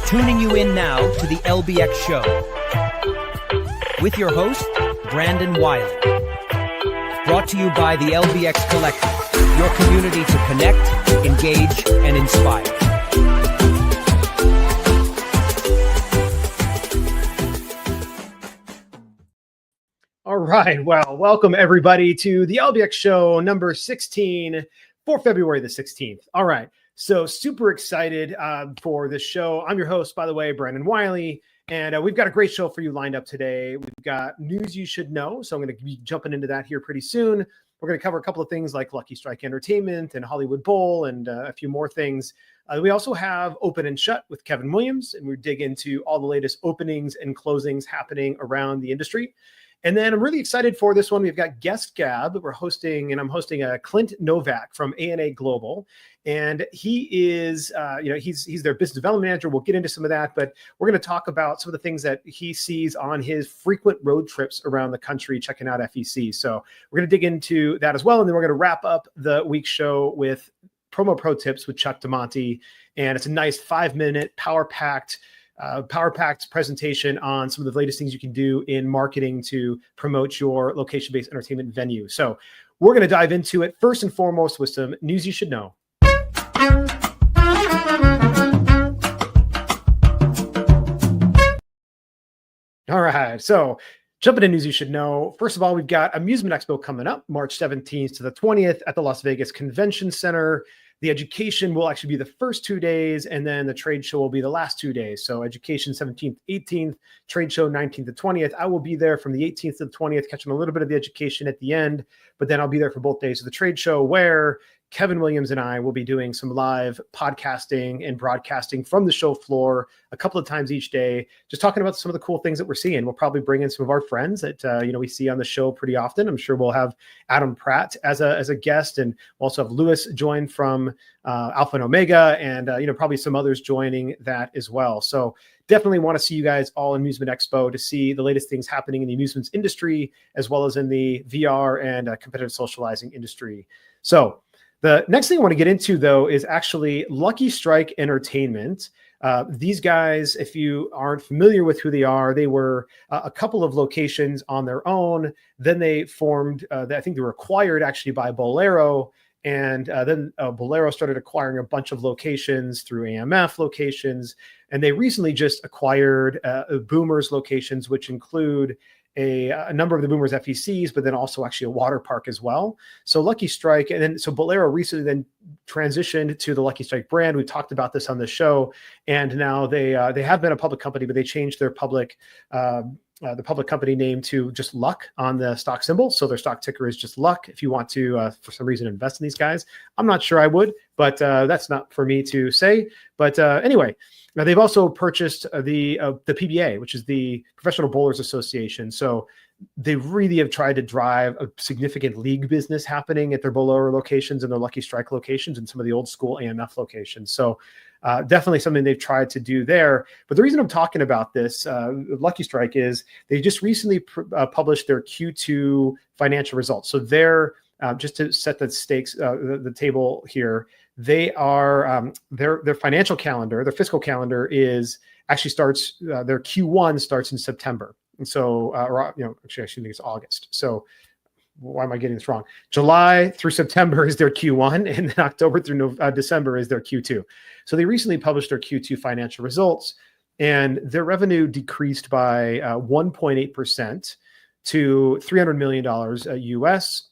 Tuning you in now to the LBX Show with your host, Brandon Wiley. Brought to you by the LBX Collective, your community to connect, engage, and inspire. All right. Well, welcome everybody to the LBX Show number 16 for February the 16th. All right. So super excited for this show. I'm your host, by the way, Brandon Wiley, and we've got a great show for you lined up today. We've got news you should know. So I'm going to be jumping into that here pretty soon. We're going to cover a couple of things like Lucky Strike Entertainment and Hollywood Bowl and a few more things. We also have Open and Shut with Kevin Williams, and we dig into all the latest openings and closings happening around the industry. And then I'm really excited for this one. We've got Guest Gab. I'm hosting a Clint Novak from ANA Global. And he is, he's their business development manager. We'll get into some of that, but we're going to talk about some of the things that he sees on his frequent road trips around the country, checking out FEC. So we're going to dig into that as well. And then we're going to wrap up the week's show with promo pro tips with Chuck DeMonte. And it's a nice 5-minute power-packed presentation on some of the latest things you can do in marketing to promote your location-based entertainment venue. So we're going to dive into it first and foremost with some news you should know. All right. So jumping in news you should know. First of all, we've got Amusement Expo coming up March 17th to the 20th at the Las Vegas Convention Center. The education will actually be the first 2 days, and then the trade show will be the last 2 days. So education 17th, 18th, trade show 19th to 20th. I will be there from the 18th to the 20th, catching a little bit of the education at the end, but then I'll be there for both days of the trade show, where Kevin Williams and I will be doing some live podcasting and broadcasting from the show floor a couple of times each day, just talking about some of the cool things that we're seeing. We'll probably bring in some of our friends that we see on the show pretty often. I'm sure we'll have Adam Pratt as a guest, and we'll also have Lewis join from Alpha and Omega, and probably some others joining that as well. So definitely want to see you guys all in Amusement Expo to see the latest things happening in the amusements industry, as well as in the VR and competitive socializing industry. So the next thing I want to get into, though, is actually Lucky Strike Entertainment. These guys, if you aren't familiar with who they are, they were a couple of locations on their own. Then they formed, I think they were acquired actually by Bolero. And then Bolero started acquiring a bunch of locations through AMF locations. And they recently just acquired Boomers locations, which include a number of the Boomers FECs, but then also actually a water park as well. So Lucky Strike, and then so Bolero recently then transitioned to the Lucky Strike brand. We talked about this on the show, and now they have been a public company, but they changed their public company name to just Luck on the stock symbol. So their stock ticker is just Luck. If you want to, for some reason, invest in these guys, I'm not sure I would, but that's not for me to say. But anyway. Now, they've also purchased the PBA, which is the Professional Bowlers Association. So they really have tried to drive a significant league business happening at their Bolero locations and their Lucky Strike locations and some of the old school AMF locations. So definitely something they've tried to do there. But the reason I'm talking about this, Lucky Strike, is they just recently published their Q2 financial results. So they're just to set the stakes, the table here, they are their financial calendar, their fiscal calendar is actually starts, their Q1 starts in September. And so, actually I think it's August. So why am I getting this wrong? July through September is their Q1, and then October through December is their Q2. So they recently published their Q2 financial results, and their revenue decreased by 1.8% to $300 million US.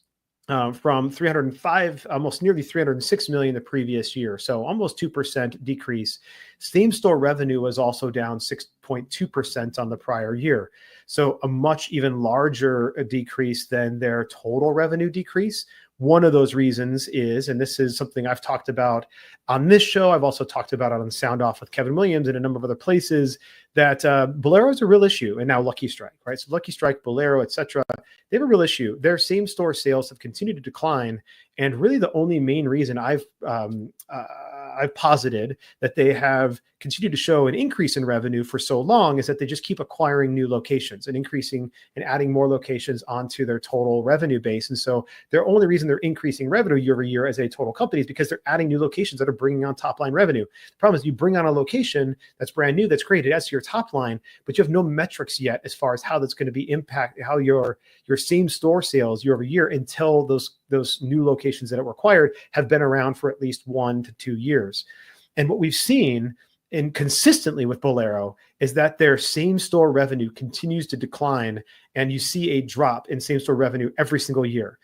From 305, almost nearly 306 million the previous year. So almost 2% decrease. Same store revenue was also down 6.2% on the prior year. So a much even larger decrease than their total revenue decrease. One of those reasons is, and this is something I've talked about on this show, I've also talked about it on Sound Off with Kevin Williams and a number of other places, that Bolero is a real issue, and now Lucky Strike, right? So Lucky Strike, Bolero, etc., they have a real issue. Their same store sales have continued to decline, and really the only main reason I've I've posited that they have continued to show an increase in revenue for so long is that they just keep acquiring new locations and increasing and adding more locations onto their total revenue base. And so the only reason they're increasing revenue year over year as a total company is because they're adding new locations that are bringing on top line revenue. The problem is you bring on a location that's brand new, that's great, it adds to your top line, but you have no metrics yet as far as how that's going to be impact, how your same store sales year over year until those new locations that it required have been around for at least 1 to 2 years. And what we've seen and consistently with Bolero is that their same store revenue continues to decline, and you see a drop in same store revenue every single year.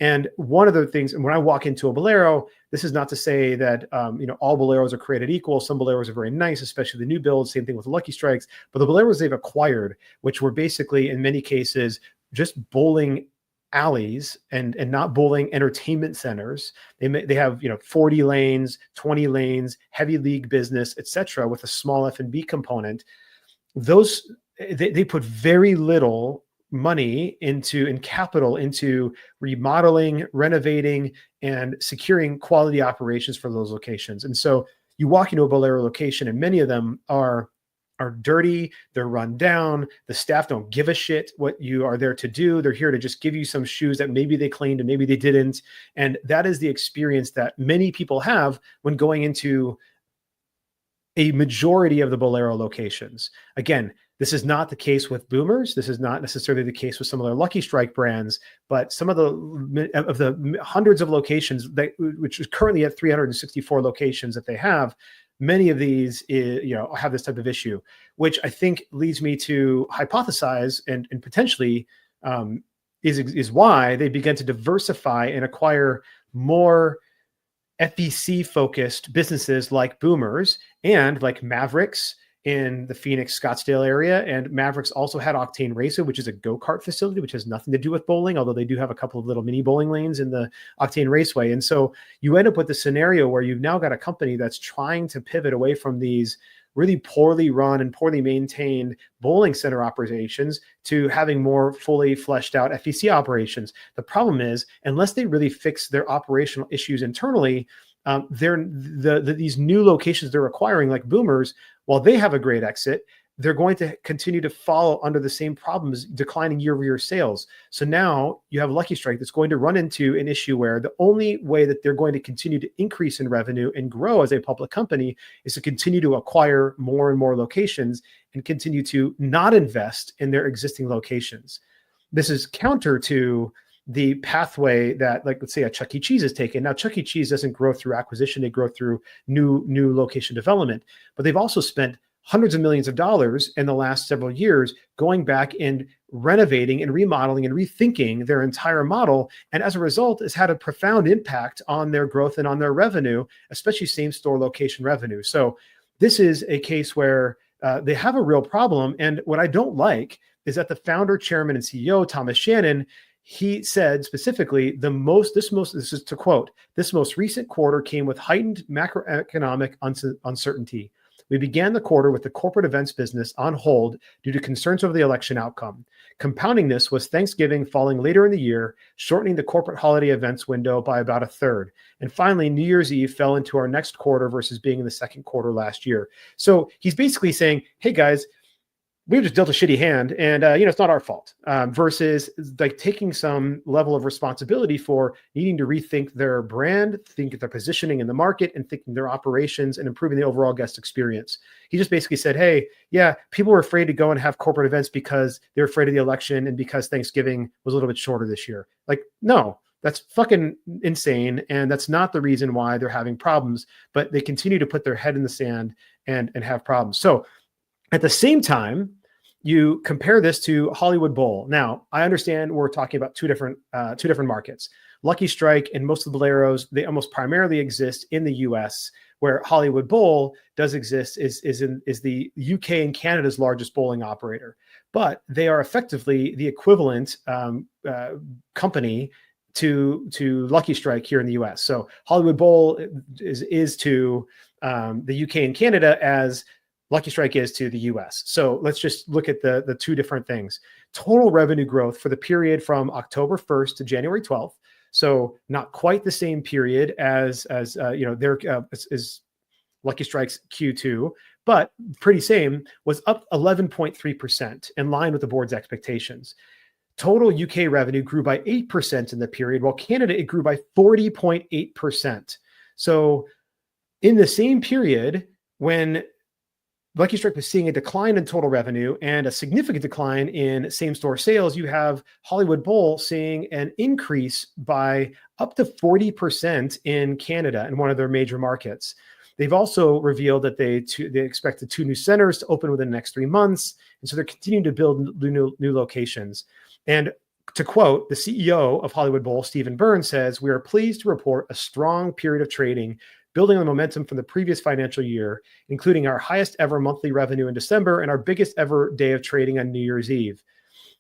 And one of the things, and when I walk into a Bolero, this is not to say that all Boleros are created equal. Some Boleros are very nice, especially the new builds. Same thing with the Lucky Strikes. But the Boleros they've acquired, which were basically in many cases just bowling alleys and not bowling entertainment centers. They have 40 lanes, 20 lanes, heavy league business, etc., with a small F&B component. Those they put very little money and capital into remodeling, renovating, and securing quality operations for those locations. And so you walk into a Bolero location, and many of them are dirty, they're run down, the staff don't give a shit what you are there to do. They're here to just give you some shoes that maybe they cleaned and maybe they didn't. And that is the experience that many people have when going into a majority of the Bolero locations. Again, this is not the case with Boomers. This is not necessarily the case with some of their Lucky Strike brands, but some of the hundreds of locations which is currently at 364 locations that they have, many of these, have this type of issue, which I think leads me to hypothesize and potentially is why they began to diversify and acquire more FBC focused businesses like Boomers and like Mavericks in the Phoenix Scottsdale area. And Mavericks also had Octane Racer, which is a go-kart facility, which has nothing to do with bowling, although they do have a couple of little mini bowling lanes in the Octane Raceway. And so you end up with the scenario where you've now got a company that's trying to pivot away from these really poorly run and poorly maintained bowling center operations to having more fully fleshed out FEC operations. The problem is, unless they really fix their operational issues internally, these new locations they're acquiring, like Boomers, while they have a great exit, they're going to continue to follow under the same problems, declining year-over-year sales. So now you have Lucky Strike that's going to run into an issue where the only way that they're going to continue to increase in revenue and grow as a public company is to continue to acquire more and more locations and continue to not invest in their existing locations. This is counter to the pathway that, like, let's say a Chuck E. Cheese is taken. Now, Chuck E. Cheese doesn't grow through acquisition. They grow through new location development, but they've also spent hundreds of millions of dollars in the last several years going back and renovating and remodeling and rethinking their entire model. And as a result, it's had a profound impact on their growth and on their revenue, especially same store location revenue. So this is a case where they have a real problem. And what I don't like is that the founder, chairman, and CEO, Thomas Shannon, he said specifically, this is to quote, "This most recent quarter came with heightened macroeconomic uncertainty. We began the quarter with the corporate events business on hold due to concerns over the election outcome. Compounding this was Thanksgiving falling later in the year, shortening the corporate holiday events window by about a third. And finally, New Year's Eve fell into our next quarter versus being in the second quarter last year." So he's basically saying, hey guys, we just dealt a shitty hand, and it's not our fault. Versus like taking some level of responsibility for needing to rethink their brand, think their positioning in the market, and thinking their operations and improving the overall guest experience. He just basically said, "Hey, yeah, people were afraid to go and have corporate events because they're afraid of the election and because Thanksgiving was a little bit shorter this year." Like, no, that's fucking insane, and that's not the reason why they're having problems. But they continue to put their head in the sand and have problems. So at the same time, you compare this to Hollywood Bowl. Now, I understand we're talking about two different markets. Lucky Strike and most of the Boleros, they almost primarily exist in the U.S., where Hollywood Bowl does exist is the UK and Canada's largest bowling operator. But they are effectively the equivalent company to Lucky Strike here in the U.S. So Hollywood Bowl is to the UK and Canada as Lucky Strike is to the US. So let's just look at the two different things. Total revenue growth for the period from October 1st to January 12th. So not quite the same period as Lucky Strike's Q2, but pretty same, was up 11.3%, in line with the board's expectations. Total UK revenue grew by 8% in the period, while Canada, it grew by 40.8%. So in the same period, when Lucky Strike was seeing a decline in total revenue and a significant decline in same-store sales, you have Hollywood Bowl seeing an increase by up to 40% in Canada, in one of their major markets. They've also revealed that they expect the 2 new centers to open within the next 3 months, and so they're continuing to build new locations. And to quote, the CEO of Hollywood Bowl, Stephen Burns, says, "We are pleased to report a strong period of trading, building on the momentum from the previous financial year, including our highest ever monthly revenue in December and our biggest ever day of trading on New Year's Eve.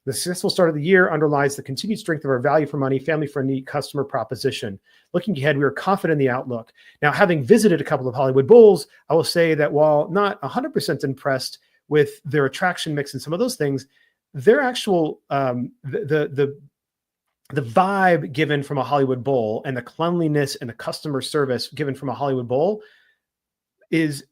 The successful start of the year underlies the continued strength of our value for money, family-friendly customer proposition. Looking ahead, we are confident in the outlook." Now, having visited a couple of Hollywood Bowls, I will say that while not 100% impressed with their attraction mix and some of those things, their actual the vibe given from a Hollywood Bowl and the cleanliness and the customer service given from a Hollywood Bowl is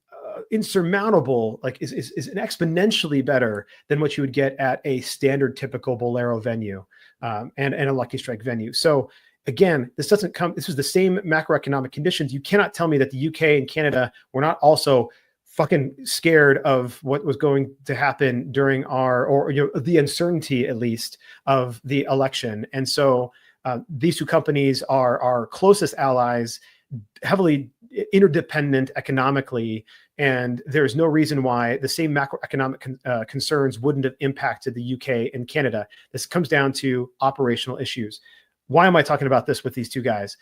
insurmountable, like is exponentially better than what you would get at a standard typical Bolero venue and a Lucky Strike venue. So again, this was the same macroeconomic conditions. You cannot tell me that the UK and Canada were not also fucking scared of what was going to happen during the uncertainty, at least, of the election. And so these two companies are our closest allies, heavily interdependent economically, and there's no reason why the same macroeconomic concerns wouldn't have impacted the UK and Canada. This comes down to operational issues. Why am I talking about this with these two guys?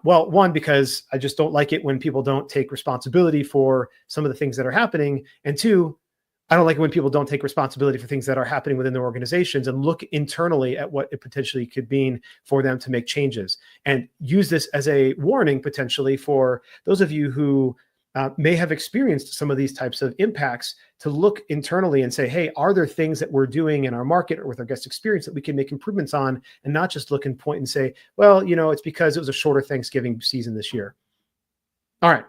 Well, one, because I just don't like it when people don't take responsibility for some of the things that are happening. And two, I don't like it when people don't take responsibility for things that are happening within their organizations and look internally at what it potentially could mean for them to make changes, and use this as a warning potentially for those of you who may have experienced some of these types of impacts, to look internally and say, hey, are there things that we're doing in our market or with our guest experience that we can make improvements on, and not just look and point and say, well, it's because it was a shorter Thanksgiving season this year. All right,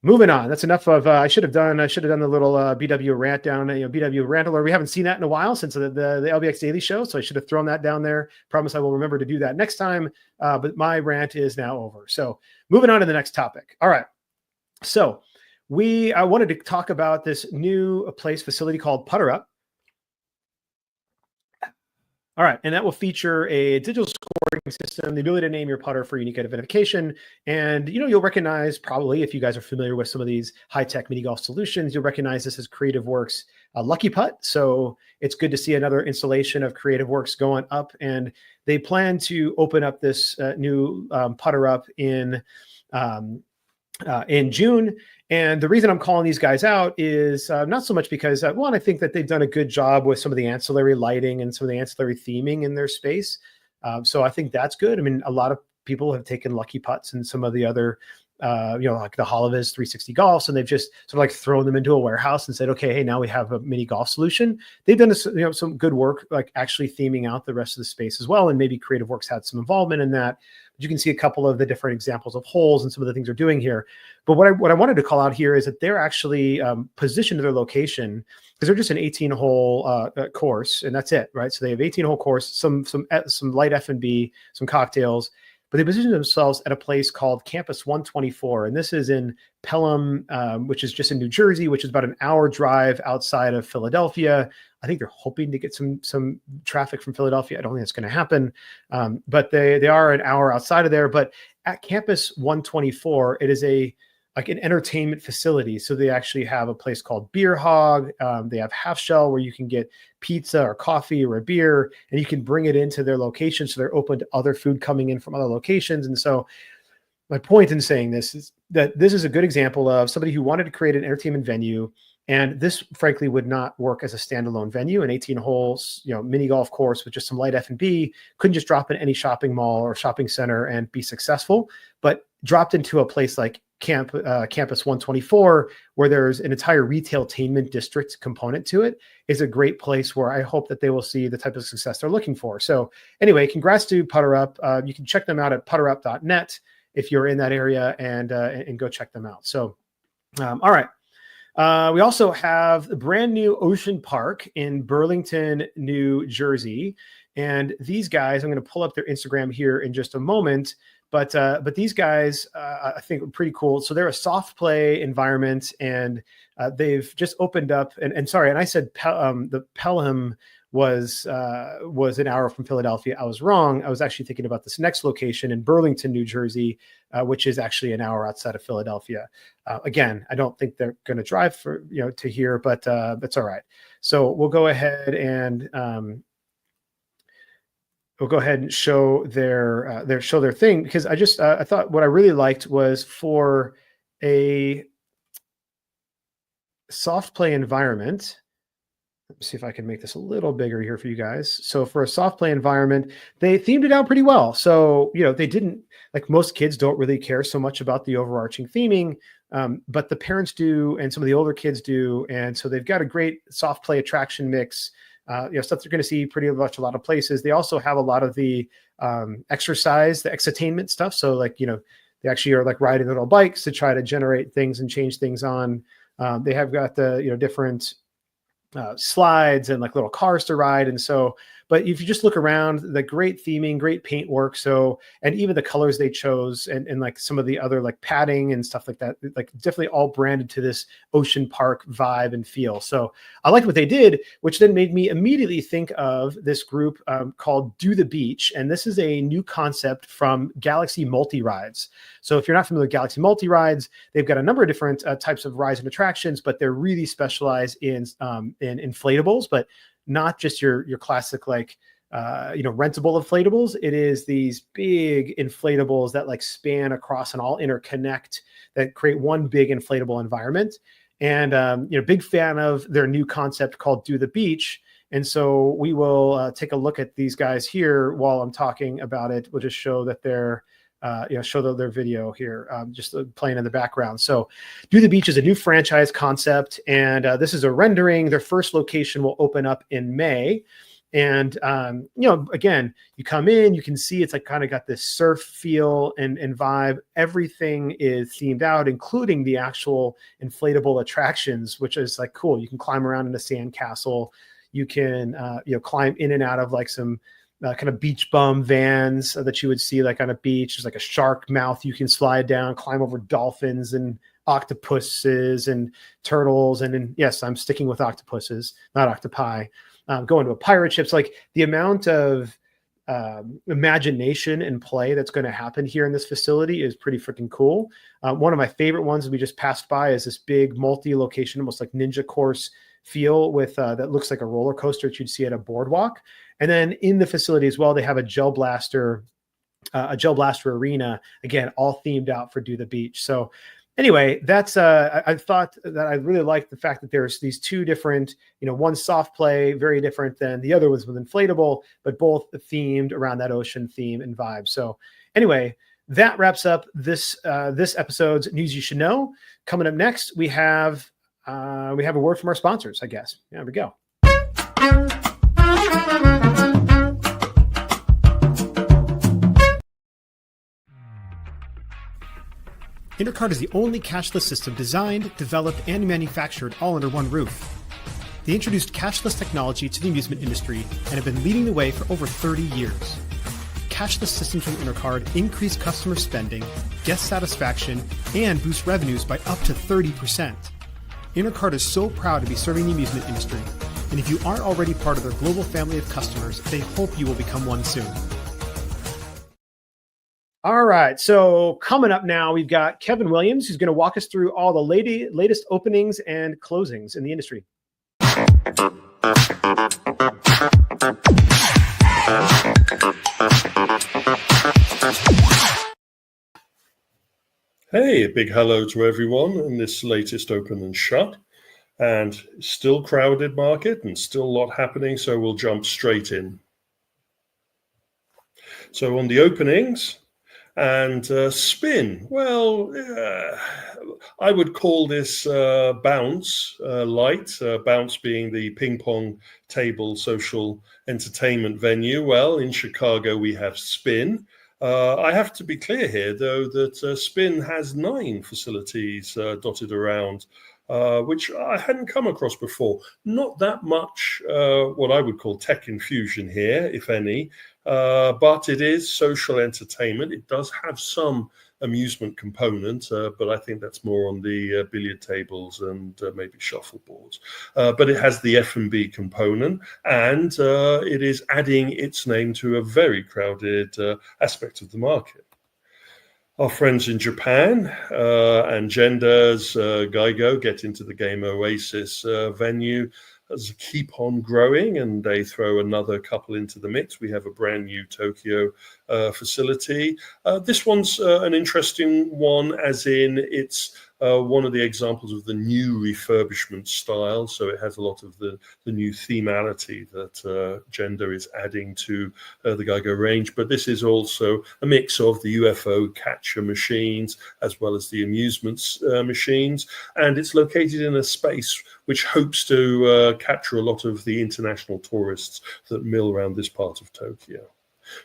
moving on. That's enough of, I should have done the little BW rant down, BW rant alert. We haven't seen that in a while since the LBX Daily Show, so I should have thrown that down there. Promise I will remember to do that next time, but my rant is now over. So moving on to the next topic. All right. So I wanted to talk about this new facility called Putter Up. All right, and that will feature a digital scoring system, the ability to name your putter for unique identification. And you'll recognize, probably, if you guys are familiar with some of these high-tech mini golf solutions, you'll recognize this as Creative Works Lucky Putt. So it's good to see another installation of Creative Works going up, and they plan to open up this new Putter Up in June. And the reason I'm calling these guys out is not so much because, one, I think that they've done a good job with some of the ancillary lighting and some of the ancillary theming in their space. So I think that's good. I mean, a lot of people have taken Lucky Putts and some of the other, like the Holoviz 360 Golfs, and they've just sort of like thrown them into a warehouse and said, okay, hey, now we have a mini golf solution. They've done some good work, like actually theming out the rest of the space as well. And maybe Creative Works had some involvement in that. You can see a couple of the different examples of holes and some of the things they're doing here. But what I wanted to call out here is that they're actually positioned to their location, because they're just an 18-hole course, and that's it, right? So they have 18-hole course, some light F&B, some cocktails, but they position themselves at a place called Campus 124, and this is in Pelham, which is just in New Jersey, which is about an hour drive outside of Philadelphia. I think they're hoping to get some traffic from Philadelphia. I don't think that's going to happen, but they are an hour outside of there. But at Campus 124, it is like an entertainment facility. So they actually have a place called Beer Hog. They have Half Shell, where you can get pizza or coffee or a beer, and you can bring it into their location. So they're open to other food coming in from other locations. And so my point in saying this is that this is a good example of somebody who wanted to create an entertainment venue. And this, frankly, would not work as a standalone venue. An 18 holes, mini golf course with just some light F&B couldn't just drop in any shopping mall or shopping center and be successful. But dropped into a place like Campus 124, where there's an entire retailtainment district component to it, is a great place where I hope that they will see the type of success they're looking for. So anyway, congrats to Putter Up. You can check them out at putterup.net if you're in that area, and go check them out. So All right. We also have a brand new Ocean Park in Burlington, New Jersey. And these guys, I'm going to pull up their Instagram here in just a moment. But these guys, I think, are pretty cool. So they're a soft play environment, and they've just opened up. And sorry, and I said the Pelham was an hour from Philadelphia. I was wrong. I was actually thinking about this next location in Burlington, New Jersey, which is actually an hour outside of Philadelphia. Again, I don't think they're going to drive to here, but that's all right. So we'll go ahead and show their thing, because I thought what I really liked was for a soft play environment. Let me see if I can make this a little bigger here for you guys. So for a soft play environment, they themed it out pretty well. So, they didn't, like most kids don't really care so much about the overarching theming, but the parents do, and some of the older kids do. And so they've got a great soft play attraction mix, stuff they're going to see pretty much a lot of places. They also have a lot of the exercise, the excitement stuff. So they actually are like riding little bikes to try to generate things and change things on. They have got the, different slides and like little cars to ride. And so, but if you just look around, the great theming, great paint work. So, and even the colors they chose and like some of the other like padding and stuff like that, like definitely all branded to this Ocean Park vibe and feel. So I liked what they did, which then made me immediately think of this group called Do the Beach. And this is a new concept from Galaxy Multi Rides. So if you're not familiar with Galaxy Multi Rides, they've got a number of different types of rides and attractions, but they're really specialized in inflatables, but not just your classic rentable inflatables. It is these big inflatables that like span across and all interconnect, that create one big inflatable environment. And big fan of their new concept called Do the Beach. And so we will take a look at these guys here while I'm talking about it. We'll just show that they're show their video here, just playing in the background. So Do the Beach is a new franchise concept, and this is a rendering. Their first location will open up in May. And, again, you come in, you can see it's like kind of got this surf feel and vibe. Everything is themed out, including the actual inflatable attractions, which is like cool. You can climb around in a sand castle. You can, climb in and out of like some kind of beach bum vans that you would see like on a beach. There's like a shark mouth you can slide down, climb over dolphins and octopuses and turtles. And then, yes, I'm sticking with octopuses, not octopi. Going to a pirate ship. So like the amount of imagination and play that's going to happen here in this facility is pretty freaking cool. One of my favorite ones we just passed by is this big multi-location, almost like ninja course feel with that looks like a roller coaster that you'd see at a boardwalk. And then in the facility as well, they have a gel blaster arena, again, all themed out for Do the Beach. So anyway, that's I thought that I really liked the fact that there's these two different, one soft play, very different than the other was with inflatable, but both themed around that ocean theme and vibe. So anyway, that wraps up this episode's News You Should Know. Coming up next, we have a word from our sponsors, I guess. There we go. Intercard is the only cashless system designed, developed, and manufactured all under one roof. They introduced cashless technology to the amusement industry and have been leading the way for over 30 years. Cashless systems from Intercard increase customer spending, guest satisfaction, and boost revenues by up to 30%. Intercard is so proud to be serving the amusement industry, and if you aren't already part of their global family of customers, they hope you will become one soon. All right, so coming up now, we've got Kevin Williams, who's going to walk us through all the latest openings and closings in the industry. Hey, a big hello to everyone in this latest Open and Shut. And still crowded market and still a lot happening, so we'll jump straight in. So on the openings, and spin, well, I would call this bounce light, bounce being the ping pong table social entertainment venue. Well, in Chicago, we have spin. I have to be clear here, though, that Spin has 9 facilities dotted around, which I hadn't come across before. Not that much what I would call tech infusion here, if any, but it is social entertainment. It does have some amusement component, but I think that's more on the billiard tables and maybe shuffleboards. But it has the F&B component, and it is adding its name to a very crowded aspect of the market. Our friends in Japan and Gender's Geigo get into the game Oasis venue as keep on growing, and they throw another couple into the mix. We have a brand new Tokyo facility. This one's an interesting one, as in it's one of the examples of the new refurbishment style. So it has a lot of the new themality that Gender is adding to the Geigo range. But this is also a mix of the UFO catcher machines as well as the amusements machines. And it's located in a space which hopes to capture a lot of the international tourists that mill around this part of Tokyo.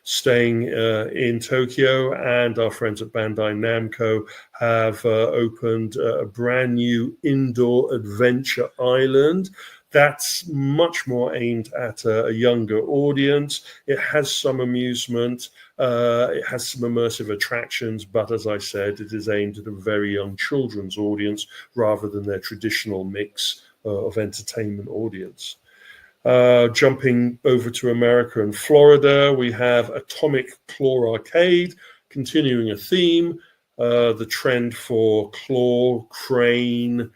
Staying in Tokyo, and our friends at Bandai Namco have opened a brand new indoor adventure island that's much more aimed at a younger audience. It has some amusement, it has some immersive attractions, but as I said, it is aimed at a very young children's audience rather than their traditional mix of entertainment audience. Jumping over to America and Florida, we have Atomic Claw Arcade, continuing a theme, the trend for claw, crane,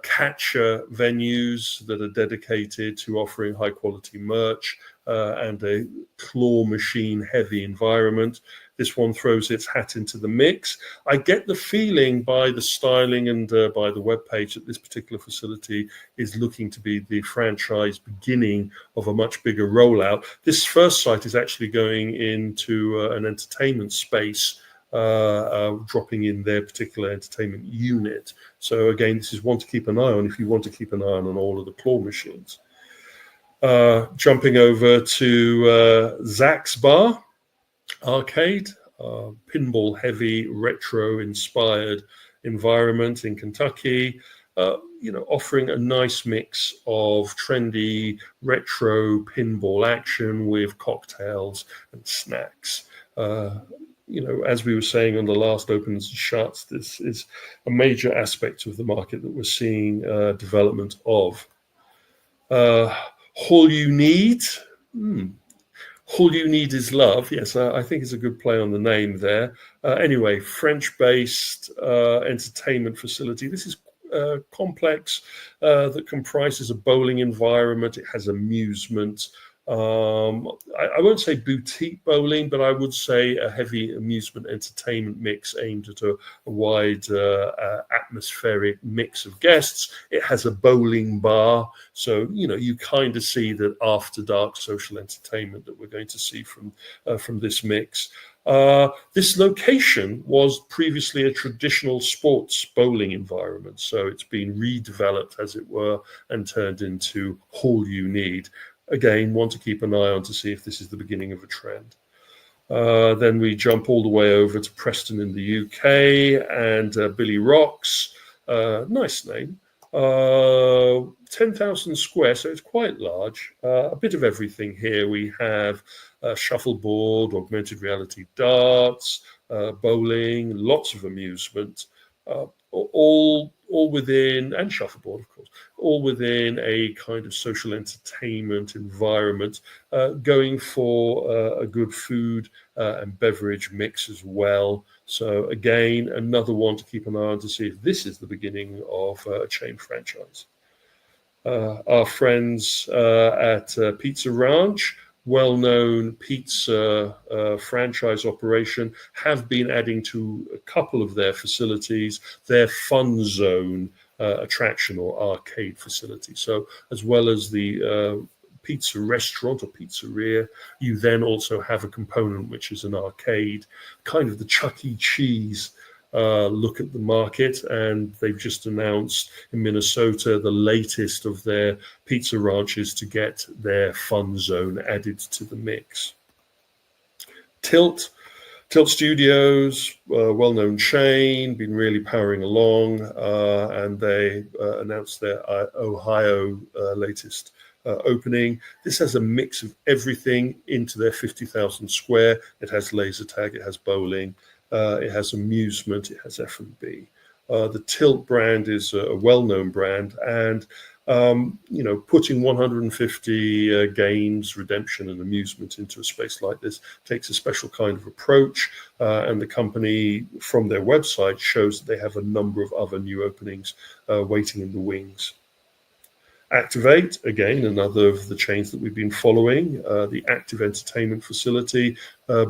catcher venues that are dedicated to offering high quality merch and a claw machine heavy environment. This one throws its hat into the mix. I get the feeling by the styling and by the webpage that this particular facility is looking to be the franchise beginning of a much bigger rollout. This first site is actually going into an entertainment space, dropping in their particular entertainment unit. So again, this is one to keep an eye on if you want to keep an eye on all of the claw machines. Jumping over to Zach's Bar Arcade, pinball heavy, retro inspired environment in Kentucky, offering a nice mix of trendy retro pinball action with cocktails and snacks. As we were saying on the last opens and shuts, this is a major aspect of the market that we're seeing development of. All You Need. All You Need Is Love. Yes, I think it's a good play on the name there. Anyway, French-based entertainment facility. This is complex that comprises a bowling environment. It has amusement. I won't say boutique bowling, but I would say a heavy amusement entertainment mix aimed at a wide atmospheric mix of guests. It has a bowling bar, so you kind of see that after dark social entertainment that we're going to see from this mix. This location was previously a traditional sports bowling environment, so it's been redeveloped, as it were, and turned into All You Need. Again, want to keep an eye on to see if this is the beginning of a trend. Then we jump all the way over to Preston in the UK and Billy Rocks. Nice name. 10,000 square, so it's quite large. A bit of everything here. We have shuffleboard, augmented reality darts, bowling, lots of amusement, all within, and shuffleboard, of course, all within a kind of social entertainment environment, going for a good food and beverage mix as well. So again, another one to keep an eye on to see if this is the beginning of a chain franchise. Our friends at Pizza Ranch, well-known pizza franchise operation, have been adding to a couple of their facilities their Fun Zone attraction or arcade facility. So as well as the pizza restaurant or pizzeria, you then also have a component which is an arcade, kind of the Chuck E. Cheese look at the market, and they've just announced in Minnesota the latest of their pizza ranches to get their Fun Zone added to the mix. Tilt, Tilt Studios, well-known chain, been really powering along, and they announced their Ohio latest opening. This has a mix of everything into their 50,000 square. It has laser tag, it has bowling, it has amusement, it has F&B. The Tilt brand is a well-known brand, and putting 150 games, redemption, and amusement into a space like this takes a special kind of approach. And the company, from their website, shows that they have a number of other new openings waiting in the wings. Activate, again, another of the chains that we've been following, the Active Entertainment Facility,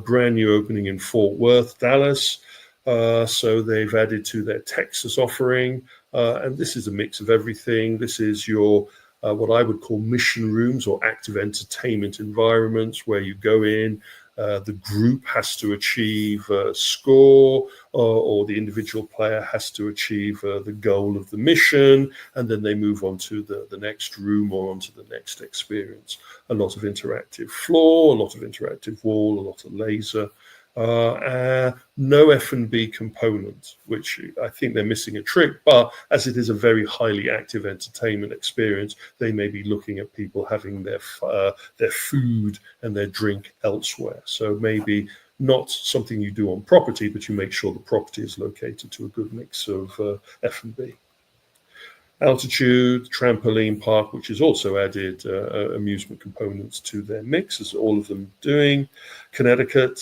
brand new opening in Fort Worth, Dallas. So they've added to their Texas offering, and this is a mix of everything. This is your what I would call mission rooms or active entertainment environments where you go in. The group has to achieve a score, or the individual player has to achieve the goal of the mission, and then they move on to the next room or onto the next experience. A lot of interactive floor, a lot of interactive wall, a lot of laser. No F&B component, which I think they're missing a trick, but as it is a very highly active entertainment experience, they may be looking at people having their food and their drink elsewhere. So maybe not something you do on property, but you make sure the property is located to a good mix of F&B. Altitude, trampoline park, which has also added amusement components to their mix, as all of them doing. Connecticut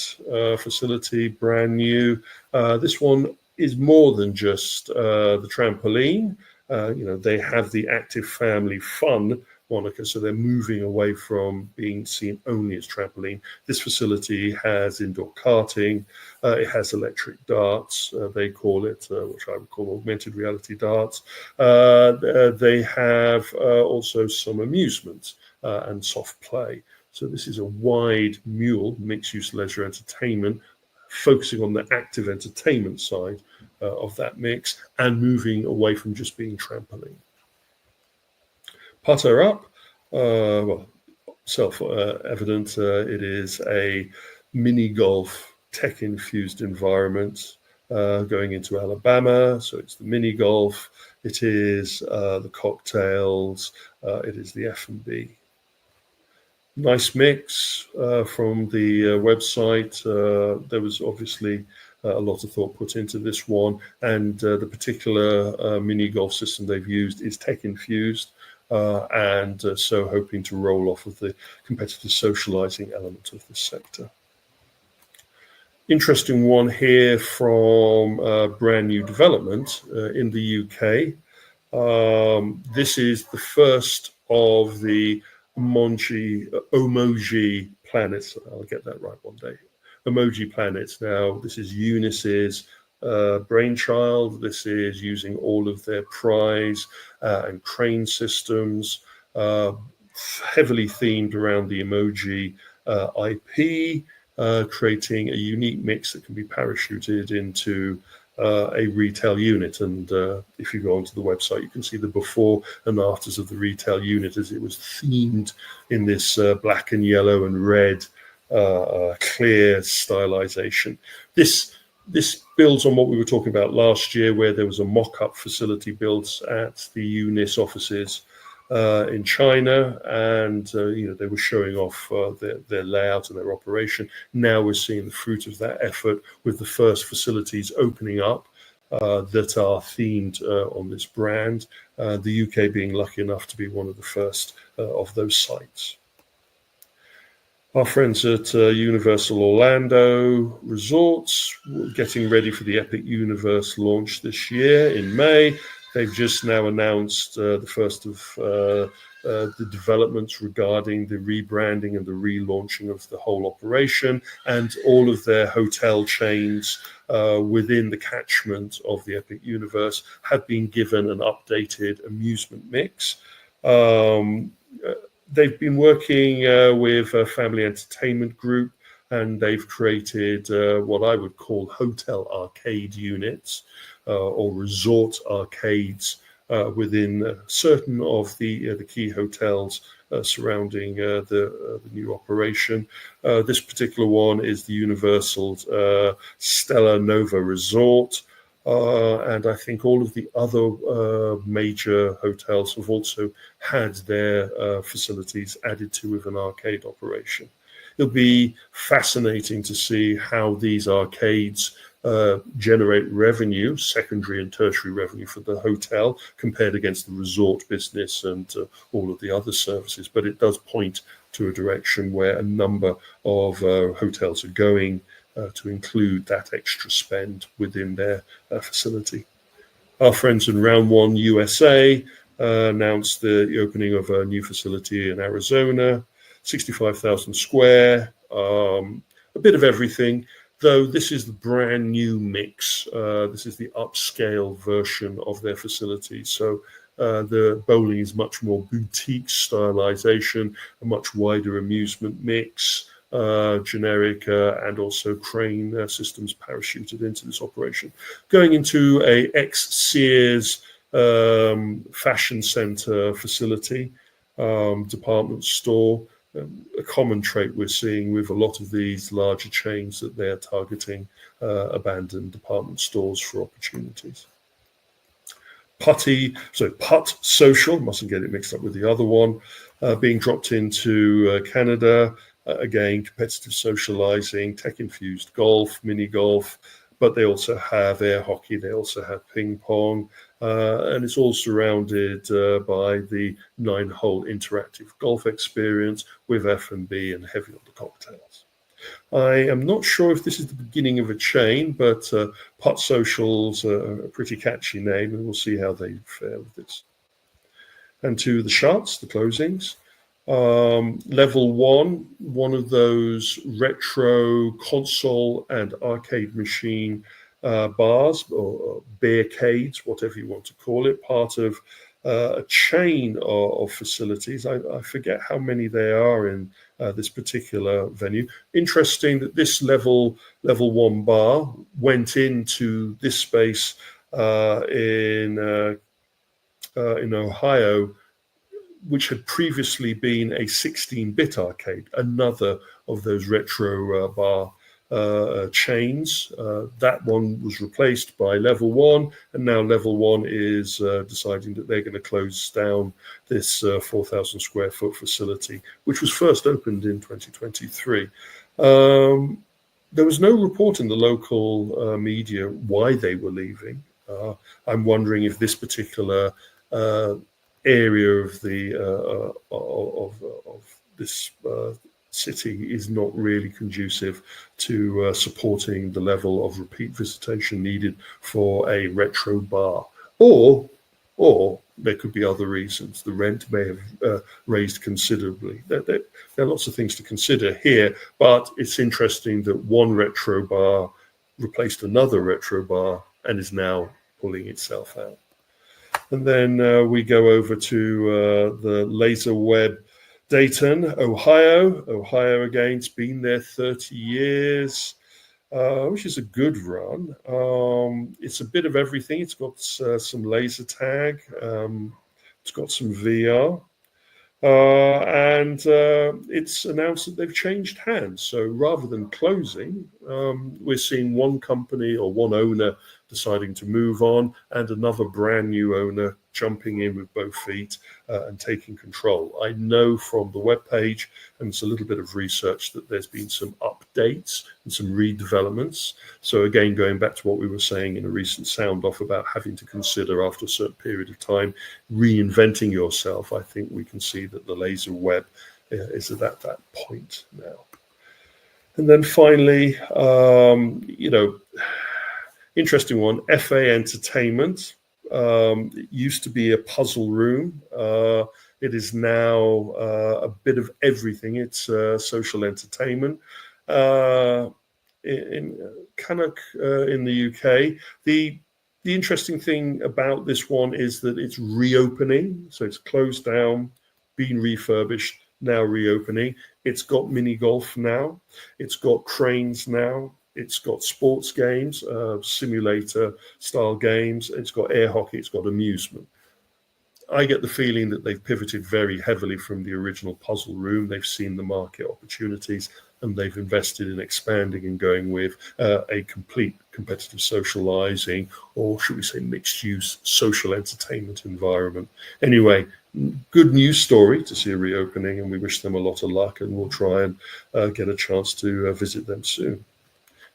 facility, brand new. This one is more than just the trampoline. They have the active family fun moniker, so they're moving away from being seen only as trampoline. This facility has indoor karting, it has electric darts, they call it, which I would call augmented reality darts. They have also some amusement and soft play. So this is a wide mule, mixed-use leisure entertainment, focusing on the active entertainment side of that mix and moving away from just being trampoline. Putter Up, self-evident, it is a mini golf tech-infused environment going into Alabama. So it's the mini golf, it is the cocktails, it is the F&B. Nice mix from the website. There was obviously a lot of thought put into this one, and the particular mini golf system they've used is tech-infused. So hoping to roll off of the competitive socializing element of this sector. Interesting one here from brand new development in the UK. This is the first of the emoji planets. I'll get that right one day. Emoji planets. Now, this is Eunice's brainchild. This is using all of their prize and crane systems, heavily themed around the emoji IP, creating a unique mix that can be parachuted into a retail unit. And if you go onto the website, you can see the before and afters of the retail unit as it was themed in this black and yellow and red clear stylization. This builds on what we were talking about last year, where there was a mock-up facility built at the Eunice offices in China, and they were showing off their layout and their operation. Now we're seeing the fruit of that effort with the first facilities opening up that are themed on this brand. The UK being lucky enough to be one of the first of those sites. Our friends at Universal Orlando Resorts getting ready for the Epic Universe launch this year in May. They've just now announced the first of the developments regarding the rebranding and the relaunching of the whole operation, and all of their hotel chains within the catchment of the Epic Universe have been given an updated amusement mix. They've been working with a family entertainment group, and they've created what I would call hotel arcade units or resort arcades within certain of the key hotels surrounding the new operation. This particular one is the Universal Stella Nova Resort. And I think all of the other major hotels have also had their facilities added to with an arcade operation. It'll be fascinating to see how these arcades generate revenue, secondary and tertiary revenue for the hotel compared against the resort business and all of the other services. But it does point to a direction where a number of hotels are going to include that extra spend within their facility. Our friends in Round One USA announced the opening of a new facility in Arizona, 65,000 square, a bit of everything, though this is the brand new mix. This is the upscale version of their facility. So the bowling is much more boutique stylization, a much wider amusement mix, generic and also crane systems parachuted into this operation. Going into a ex-Sears fashion center facility, department store, a common trait we're seeing with a lot of these larger chains that they're targeting abandoned department stores for opportunities. Putt Social, mustn't get it mixed up with the other one, being dropped into Canada. Again, competitive socializing, tech-infused golf, mini golf, but they also have air hockey, they also have ping pong, and it's all surrounded by the 9-hole interactive golf experience with F&B and heavy on the cocktails. I am not sure if this is the beginning of a chain, but Putt Social's a pretty catchy name, and we'll see how they fare with this. And to the shots, the closings. Level one of those retro console and arcade machine bars or beercades, whatever you want to call it, part of a chain of facilities. I forget how many there are in this particular venue. Interesting that this level one bar went into this space in Ohio, which had previously been a 16-bit arcade, another of those retro bar chains. That one was replaced by Level 1, and now Level 1 is deciding that they're going to close down this 4,000 square foot facility, which was first opened in 2023. There was no report in the local media why they were leaving. I'm wondering if this particular area of the of this city is not really conducive to supporting the level of repeat visitation needed for a retro bar, or there could be other reasons. The rent may have raised considerably. There are lots of things to consider here, but it's interesting that one retro bar replaced another retro bar and is now pulling itself out. And then we go over to the Laser Web Dayton, Ohio. Ohio, again, it's been there 30 years, which is a good run. It's a bit of everything. It's got some laser tag. It's got some VR. And it's announced that they've changed hands. So rather than closing, we're seeing one company or one owner deciding to move on and another brand new owner jumping in with both feet and taking control. I know from the webpage, and it's a little bit of research, that there's been some updates and some redevelopments. So again, going back to what we were saying in a recent sound off about having to consider after a certain period of time reinventing yourself, I think we can see that the laser web is at that point now. And then finally, interesting one, FA Entertainment. It used to be a puzzle room. It is now a bit of everything. It's social entertainment. In Cannock in the UK. The interesting thing about this one is that it's reopening. So it's closed down, been refurbished, now reopening. It's got mini golf now. It's got cranes now. It's got sports games, simulator style games. It's got air hockey. It's got amusement. I get the feeling that they've pivoted very heavily from the original puzzle room. They've seen the market opportunities, and they've invested in expanding and going with a complete competitive socializing, or should we say mixed use social entertainment environment. Anyway, good news story to see a reopening, and we wish them a lot of luck, and we'll try and get a chance to visit them soon.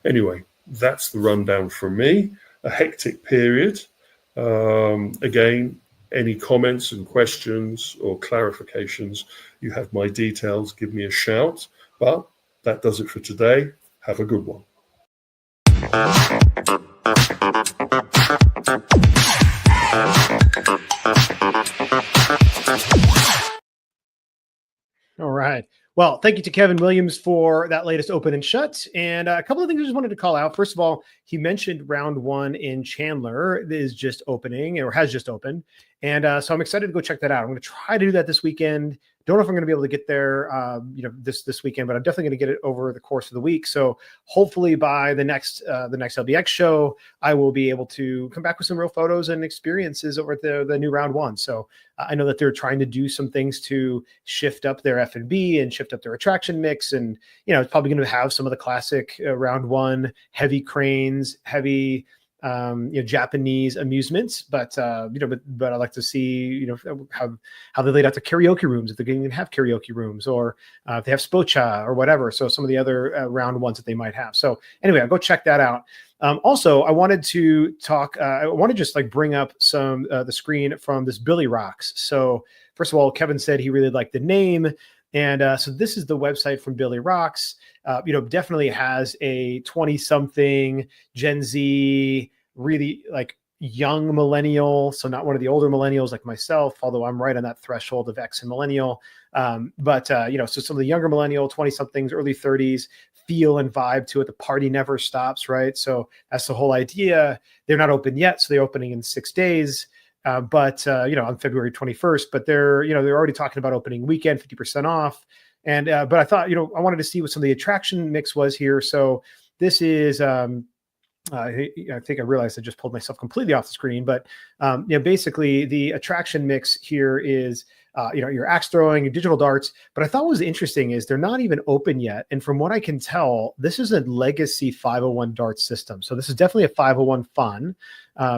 Anyway, that's the rundown from me. A hectic period. Again, any comments and questions or clarifications, you have my details, give me a shout. But that does it for today. Have a good one. All right. Well, thank you to Kevin Williams for that latest open and shut. And a couple of things I just wanted to call out. First of all, he mentioned round one in Chandler is just opening or has just opened. And so I'm excited to go check that out. I'm going to try to do that this weekend. Don't know if I'm going to be able to get there, this weekend, but I'm definitely going to get it over the course of the week. So hopefully by the next LBX show, I will be able to come back with some real photos and experiences over at the new round one. So I know that they're trying to do some things to shift up their F&B and shift up their attraction mix, and it's probably going to have some of the classic round one heavy cranes, heavy Japanese amusements, but I like to see how they laid out the karaoke rooms, if they're going to have karaoke rooms, or if they have spocha or whatever. So some of the other round ones that they might have. So anyway, I'll go check that out. Also, I wanted to talk. I want to just bring up some the screen from this Billy Rocks. So first of all, Kevin said he really liked the name. And so this is the website from Billy Rocks. Definitely has a 20-something Gen Z, really young millennial. So not one of the older millennials like myself, although I'm right on that threshold of X and millennial. So some of the younger millennial, 20-somethings, early 30s, feel and vibe to it. The party never stops, right? So that's the whole idea. They're not open yet, so they're opening in 6 days. On February 21st, but they're already talking about opening weekend, 50% off. And, but I thought, I wanted to see what some of the attraction mix was here. So this is, I think I realized I just pulled myself completely off the screen, but, basically the attraction mix here is, your axe throwing, your digital darts. But I thought what was interesting is they're not even open yet. And from what I can tell, this is a legacy 501 dart system. So this is definitely a 501 fun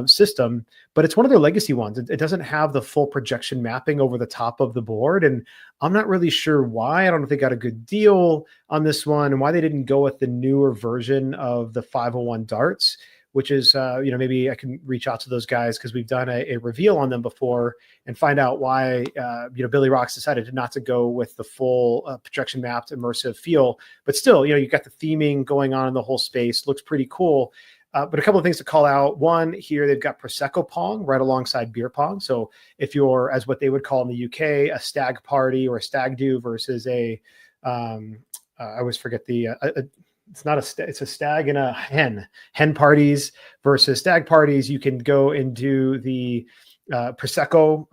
system, but it's one of their legacy ones. It doesn't have the full projection mapping over the top of the board. And I'm not really sure why. I don't know if they got a good deal on this one and why they didn't go with the newer version of the 501 darts, which is, maybe I can reach out to those guys because we've done a reveal on them before and find out why, Billy Rocks decided not to go with the full projection mapped immersive feel. But still, you've got the theming going on in the whole space. Looks pretty cool. But a couple of things to call out. One, here they've got Prosecco Pong right alongside beer pong. So if you're, as what they would call in the UK, a stag party or a stag do versus I always forget it's a stag and a hen parties versus stag parties. You can go and do the Prosecco,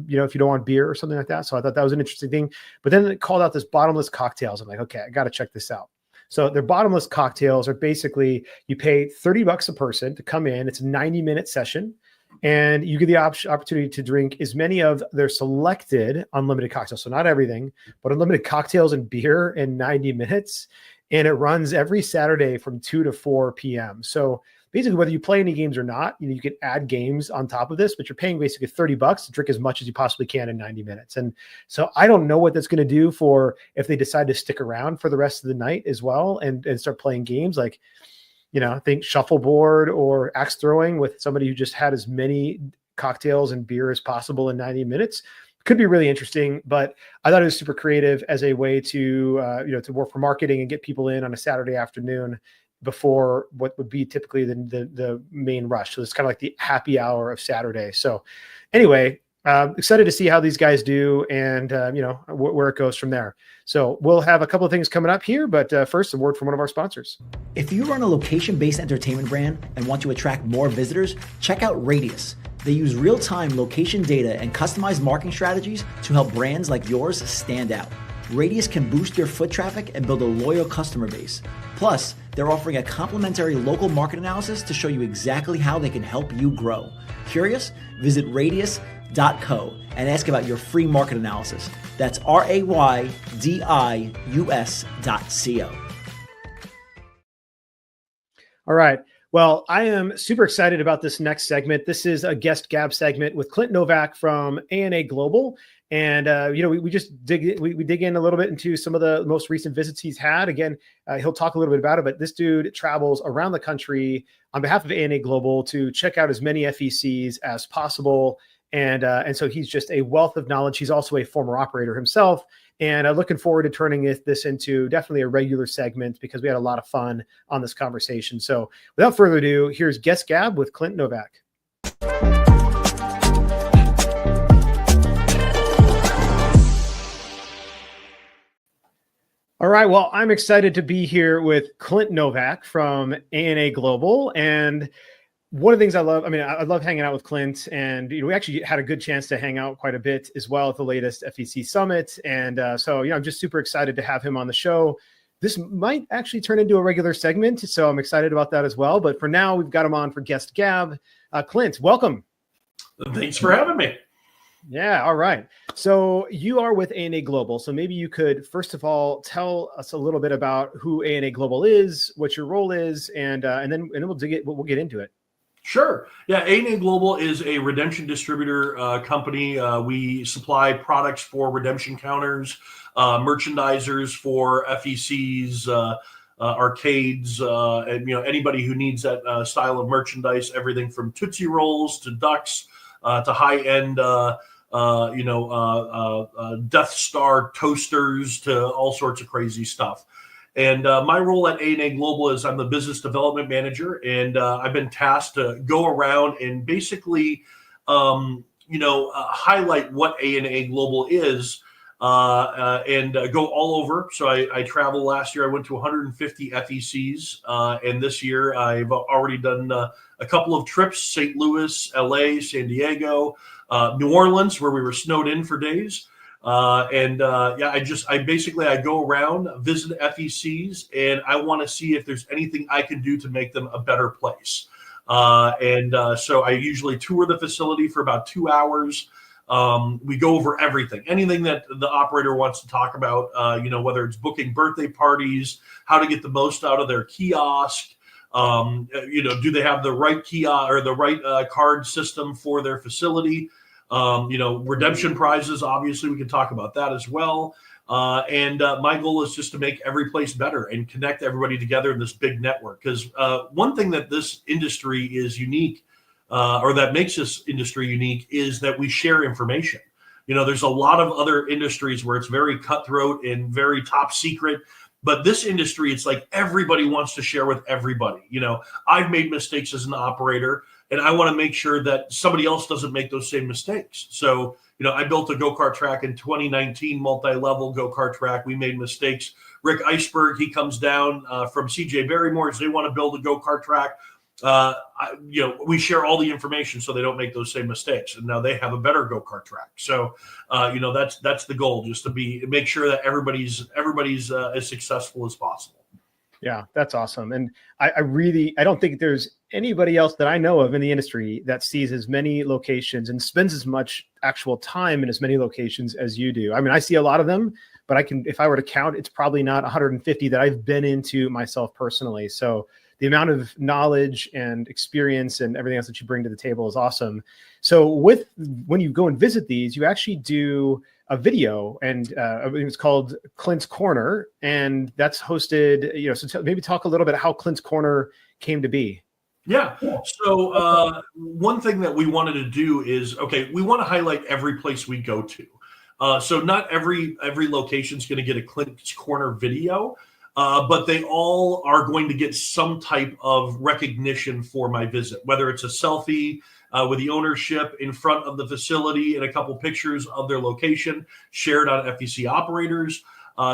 if you don't want beer or something like that. So I thought that was an interesting thing. But then it called out this bottomless cocktails. I'm like, okay, I got to check this out. So their bottomless cocktails are basically, you pay $30 a person to come in. It's a 90-minute session. And you get the opportunity to drink as many of their selected unlimited cocktails. So not everything, but unlimited cocktails and beer in 90 minutes. And it runs every Saturday from 2 to 4 p.m. So basically, whether you play any games or not, you can add games on top of this, but you're paying basically $30 to drink as much as you possibly can in 90 minutes. And so I don't know what that's going to do for if they decide to stick around for the rest of the night as well and start playing games like, I think shuffleboard or axe throwing with somebody who just had as many cocktails and beer as possible in 90 minutes. Could be really interesting, but I thought it was super creative as a way to, to work for marketing and get people in on a Saturday afternoon before what would be typically the main rush. So it's kind of like the happy hour of Saturday. So anyway, excited to see how these guys do and, where it goes from there. So we'll have a couple of things coming up here, but first, a word from one of our sponsors. If you run a location-based entertainment brand and want to attract more visitors, check out Radius. They use real-time location data and customized marketing strategies to help brands like yours stand out. Radius can boost your foot traffic and build a loyal customer base. Plus, they're offering a complimentary local market analysis to show you exactly how they can help you grow. Curious? Visit radius.co. and ask about your free market analysis. That's RAYDIUS.co. All right. Well, I am super excited about this next segment. This is a guest gab segment with Clint Novak from ANA Global. And, we just dig in a little bit into some of the most recent visits he's had. Again, he'll talk a little bit about it, but this dude travels around the country on behalf of ANA Global to check out as many FECs as possible. And so he's just a wealth of knowledge. He's also a former operator himself. And I'm looking forward to turning this into definitely a regular segment because we had a lot of fun on this conversation. So without further ado, here's Guest Gab with Clint Novak. All right. Well, I'm excited to be here with Clint Novak from ANA Global. And one of the things I love hanging out with Clint, and we actually had a good chance to hang out quite a bit as well at the latest FEC Summit. And so I'm just super excited to have him on the show. This might actually turn into a regular segment, so I'm excited about that as well. But for now, we've got him on for Guest Gab. Clint, welcome. Thanks for having me. Yeah. All right. So you are with ANA Global. So maybe you could, first of all, tell us a little bit about who ANA Global is, what your role is, and then we'll get into it. Sure. Yeah, ANA Global is a redemption distributor company. We supply products for redemption counters, merchandisers for FECs, arcades, and anybody who needs that style of merchandise. Everything from Tootsie Rolls to ducks to high-end, Death Star toasters to all sorts of crazy stuff. And my role at ANA Global is I'm the business development manager, and I've been tasked to go around and basically, highlight what ANA Global is and go all over. So I traveled last year. I went to 150 FECs, and this year I've already done a couple of trips: St. Louis, LA, San Diego, New Orleans, where we were snowed in for days. I go around, visit FECs, and I want to see if there's anything I can do to make them a better place. So I usually tour the facility for about 2 hours. We go over anything that the operator wants to talk about, whether it's booking birthday parties, how to get the most out of their kiosk, do they have the right kiosk or the right card system for their facility? Redemption prizes, obviously, we can talk about that as well. My goal is just to make every place better and connect everybody together in this big network. Because one thing that this industry is unique, or that makes this industry unique, is that we share information. There's a lot of other industries where it's very cutthroat and very top secret. But this industry, it's like everybody wants to share with everybody. I've made mistakes as an operator, and I want to make sure that somebody else doesn't make those same mistakes. So, I built a go-kart track in 2019, multi-level go-kart track. We made mistakes. Rick Iceberg, he comes down from CJ Barrymore's. They want to build a go-kart track. We share all the information so they don't make those same mistakes. And now they have a better go-kart track. So, that's the goal, just to make sure that everybody's as successful as possible. Yeah, that's awesome. And I don't think there's anybody else that I know of in the industry that sees as many locations and spends as much actual time in as many locations as you do. I mean, I see a lot of them, but if I were to count, it's probably not 150 that I've been into myself personally. So the amount of knowledge and experience and everything else that you bring to the table is awesome. So when you go and visit these, you actually do a video, and it's called Clint's Corner, and that's hosted, so maybe talk a little bit how Clint's Corner came to be. Yeah. So one thing that we wanted to do is, we want to highlight every place we go to. So not every location is going to get a Clint's Corner video, but they all are going to get some type of recognition for my visit, whether it's a selfie with the ownership in front of the facility and a couple pictures of their location shared on FEC operators.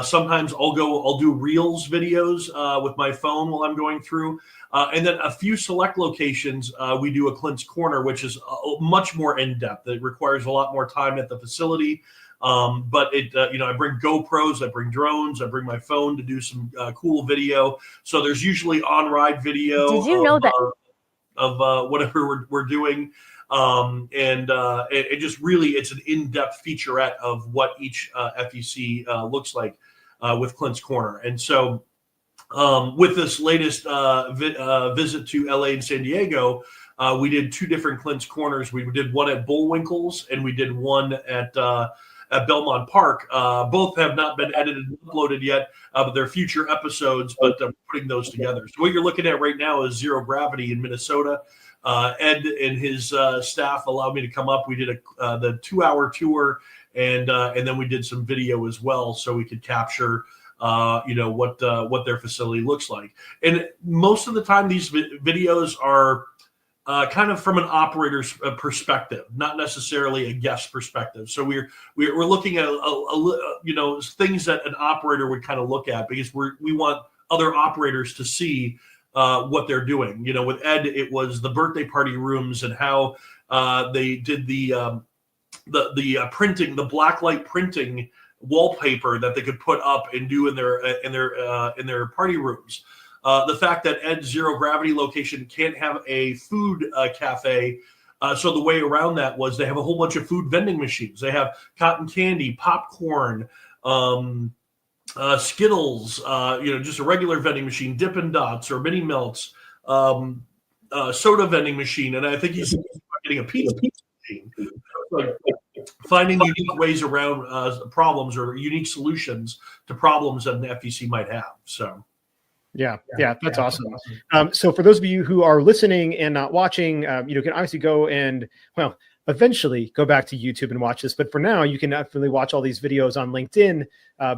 Sometimes I'll do Reels videos with my phone while I'm going through. And then a few select locations, we do a Clint's Corner, which is much more in-depth. It requires a lot more time at the facility. But I bring GoPros, I bring drones, I bring my phone to do some cool video. So there's usually on-ride video. Did you know that? Of whatever we're doing. It just really, it's an in-depth featurette of what each FEC looks like with Clint's Corner. And so with this latest visit to LA and San Diego, we did 2 different Clint's Corners. We did one at Bullwinkle's and we did one at Belmont Park. Both have not been edited and uploaded yet, but they're future episodes, but I'm putting those together. So what you're looking at right now is Zero Gravity in Minnesota. Ed and his staff allowed me to come up. We did the 2-hour tour, and then we did some video as well, so we could capture what their facility looks like. And most of the time, these videos are kind of from an operator's perspective, not necessarily a guest perspective. So we're looking at things that an operator would kind of look at, because we want other operators to see what they're doing. With Ed, it was the birthday party rooms and how they did the printing, the blacklight printing wallpaper that they could put up and do in their party rooms. The fact that Ed's Zero Gravity location can't have a food cafe, so the way around that was they have a whole bunch of food vending machines. They have cotton candy, popcorn, Skittles, just a regular vending machine, Dippin' Dots or Mini Melts, soda vending machine, and I think he's getting a pizza machine. Finding unique ways around problems or unique solutions to problems that an FEC might have. So. Yeah, that's awesome. So for those of you who are listening and not watching, you can obviously go and, eventually go back to YouTube and watch this. But for now, you can definitely watch all these videos on LinkedIn.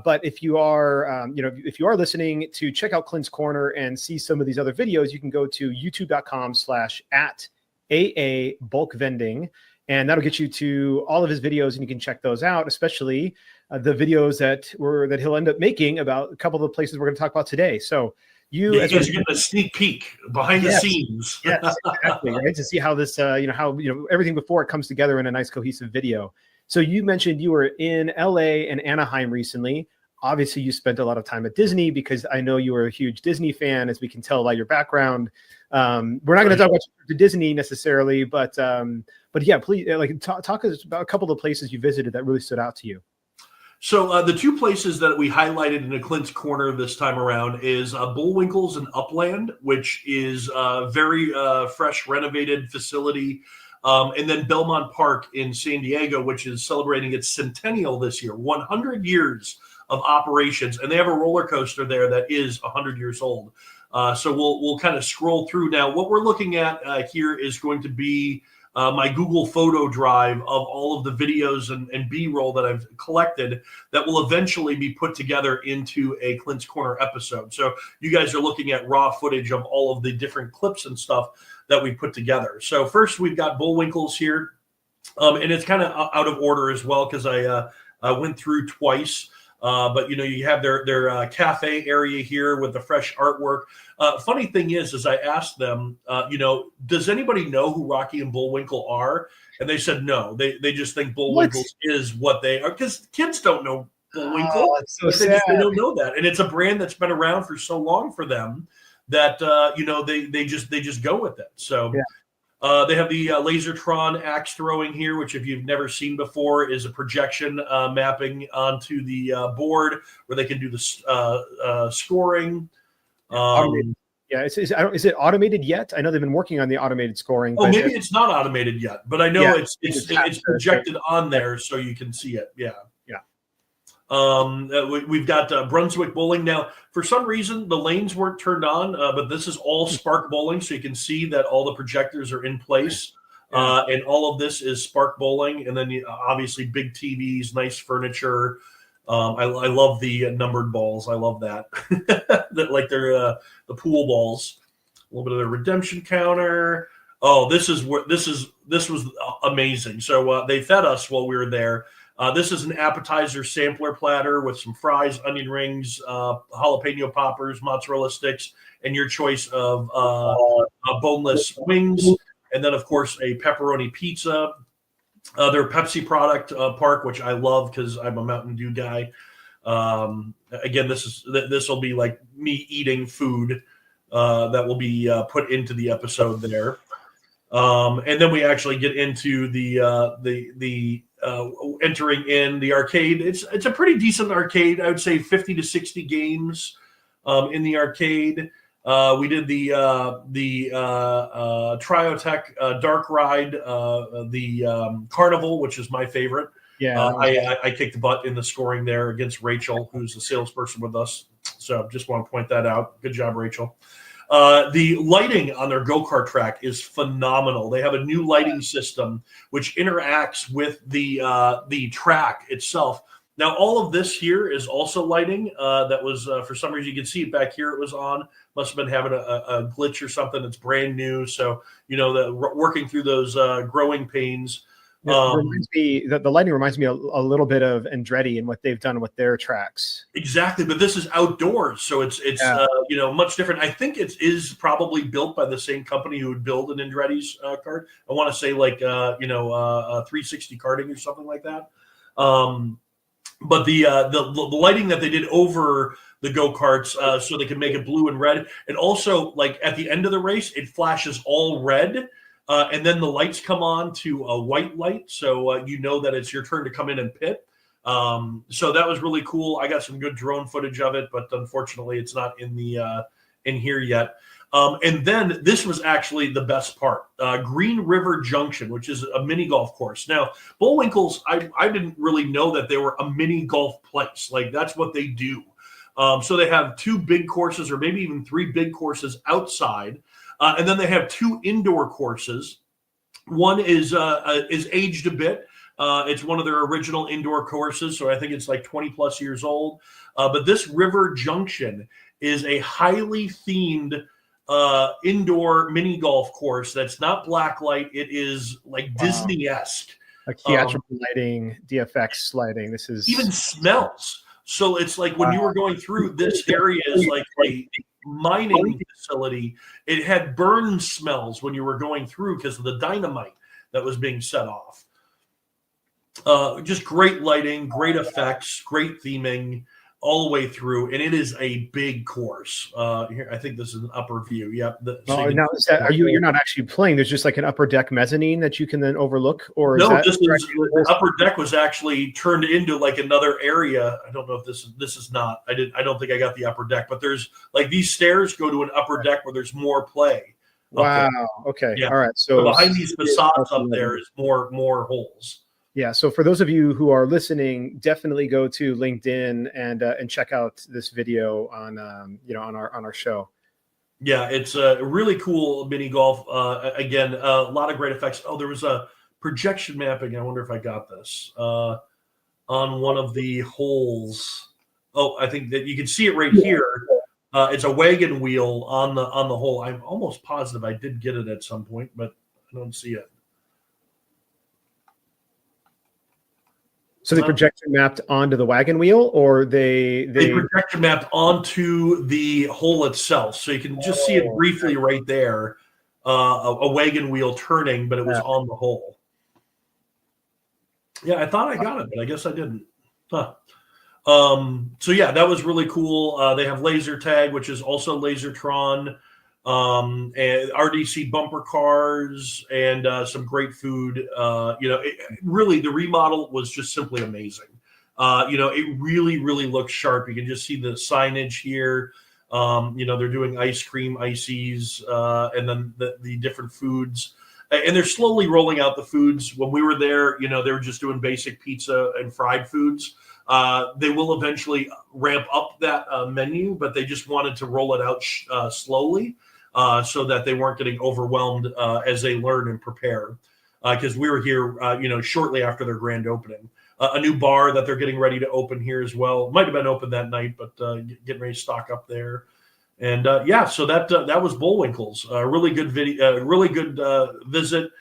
But if you are, if you are listening to check out Clint's Corner and see some of these other videos, you can go to youtube.com/@AA bulk vending. And that'll get you to all of his videos, and you can check those out, especially the videos that he'll end up making about a couple of the places we're going to talk about today. So you guys are getting a sneak peek behind the scenes. Yes, exactly, right? To see how this, how everything before it comes together in a nice cohesive video. So you mentioned you were in LA and Anaheim recently. Obviously, you spent a lot of time at Disney, because I know you were a huge Disney fan, as we can tell by your background. We're not going to talk about Disney necessarily, but yeah, please talk us about a couple of places you visited that really stood out to you. So the 2 places that we highlighted in a Clint's Corner this time around is Bullwinkle's in Upland, which is a very fresh, renovated facility. And then Belmont Park in San Diego, which is celebrating its centennial this year, 100 years of operations. And they have a roller coaster there that is 100 years old. So we'll kind of scroll through now. What we're looking at here is going to be my Google photo drive of all of the videos and B-roll that I've collected that will eventually be put together into a Clint's Corner episode. So you guys are looking at raw footage of all of the different clips and stuff that we put together. So first we've got Bullwinkle's here, and it's kind of out of order as well, because I went through twice. But you have their cafe area here with the fresh artwork. Funny thing is I asked them, does anybody know who Rocky and Bullwinkle are? And they said no. They just think Bullwinkle's is what they are, because kids don't know Bullwinkle. Oh, that's so sad. They don't know that, and it's a brand that's been around for so long for them that they just go with it. So. Yeah. They have the Lasertron axe throwing here, which if you've never seen before is a projection mapping onto the board where they can do the scoring. Is it automated yet? I know they've been working on the automated scoring. Oh, maybe it's not automated yet, but I know it's projected on there so you can see it. Yeah. We've got Brunswick Bowling. Now, for some reason, the lanes weren't turned on, but this is all Spark Bowling, so you can see that all the projectors are in place. And all of this is Spark Bowling. And then, obviously, big TVs, nice furniture. I love the numbered balls. I love that. Like they're the pool balls. A little bit of the redemption counter. Oh, this was amazing. So they fed us while we were there. This is an appetizer sampler platter with some fries, onion rings, jalapeno poppers, mozzarella sticks, and your choice of boneless wings. And then, of course, a pepperoni pizza. Their Pepsi product park, which I love because I'm a Mountain Dew guy. Again, this will be like me eating food that will be put into the episode there. And then we actually get into the entering in the arcade. It's a pretty decent arcade. I would say 50 to 60 games in the arcade. We did the Triotech Dark Ride, the Carnival, which is my favorite. Yeah, I kicked the butt in the scoring there against Rachel, who's the salesperson with us. So just want to point that out. Good job, Rachel. The lighting on their go-kart track is phenomenal. They have a new lighting system which interacts with the track itself. Now, all of this here is also lighting that was, for some reason, you can see it back here. It was on. Must have been having a glitch or something. It's brand new. So, working through those growing pains. Reminds me, the lighting reminds me a little bit of Andretti and what they've done with their tracks. Exactly, but this is outdoors, so it's much different. I think it is probably built by the same company who would build an Andretti's kart. I want to say like 360 karting or something like that. But the lighting that they did over the go-karts so they can make it blue and red, and also like at the end of the race, it flashes all red. And then the lights come on to a white light, so you know that it's your turn to come in and pit. So that was really cool. I got some good drone footage of it, but unfortunately, it's not in the in here yet. And then this was actually the best part: Green River Junction, which is a mini golf course. Now, Bullwinkle's, I didn't really know that they were a mini golf place. Like that's what they do. So they have 2 big courses, or maybe even 3 big courses outside. And then they have 2 indoor courses. One is aged a bit. It's one of their original indoor courses, so I think it's like 20 plus years old. But this River Junction is a highly themed indoor mini golf course that's not blacklight. It is like Disney-esque. Like theatrical lighting, DFX lighting. This is even smells. So it's like when you were going through, this area is like a mining facility. It had burn smells when you were going through because of the dynamite that was being set off. Just great lighting, great effects, great theming all the way through, and it is a big course. Here, I think this is an upper view. Yep. Now is that, you're not actually playing? There's just like an upper deck mezzanine that you can then overlook, or no? The upper deck was actually turned into like another area. I don't know if this is not. I don't think I got the upper deck, but there's like these stairs go to an upper deck where there's more play. Wow. Okay. Yeah. All right. So behind these facades up there is more holes. Yeah. So for those of you who are listening, definitely go to LinkedIn and check out this video on on our show. Yeah, it's a really cool mini golf. Again, a lot of great effects. Oh, there was a projection mapping. I wonder if I got this on one of the holes. Oh, I think that you can see it right here. It's a wagon wheel on the hole. I'm almost positive I did get it at some point, but I don't see it. So they projection mapped onto the wagon wheel, or they projection mapped onto the hole itself. So you can just see it briefly right there, a wagon wheel turning, but it was on the hole. Yeah, I thought I got it, but I guess I didn't. Huh. So yeah, that was really cool. They have laser tag, which is also Lasertron, and RDC bumper cars, and some great food. Really the remodel was just simply amazing. It really looks sharp. You can just see the signage here. They're doing ice cream, ices, and then the different foods. And they're slowly rolling out the foods. When we were there, they were just doing basic pizza and fried foods. They will eventually ramp up that menu, but they just wanted to roll it out slowly so that they weren't getting overwhelmed as they learn and prepare. Because we were here, shortly after their grand opening. A new bar that they're getting ready to open here as well. Might have been open that night, but getting ready to stock up there. And so that was Bullwinkle's. Really good video, really good visit.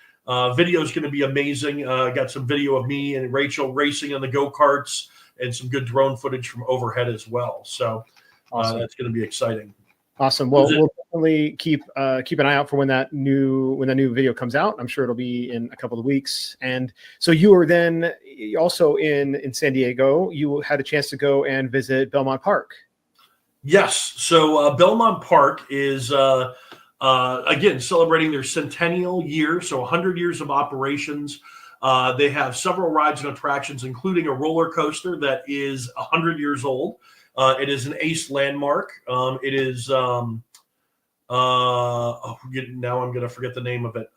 Video is going to be amazing. Got some video of me and Rachel racing on the go-karts, and some good drone footage from overhead as well. So awesome. That's going to be exciting. Awesome. Well, we'll definitely keep an eye out for when that new video comes out. I'm sure it'll be in a couple of weeks. And so you were then also in San Diego. You had a chance to go and visit Belmont Park. Yes. So Belmont Park is again, celebrating their centennial year, so 100 years of operations. They have several rides and attractions, including a roller coaster that is 100 years old. It is an ACE landmark. It is, now I'm going to forget the name of it.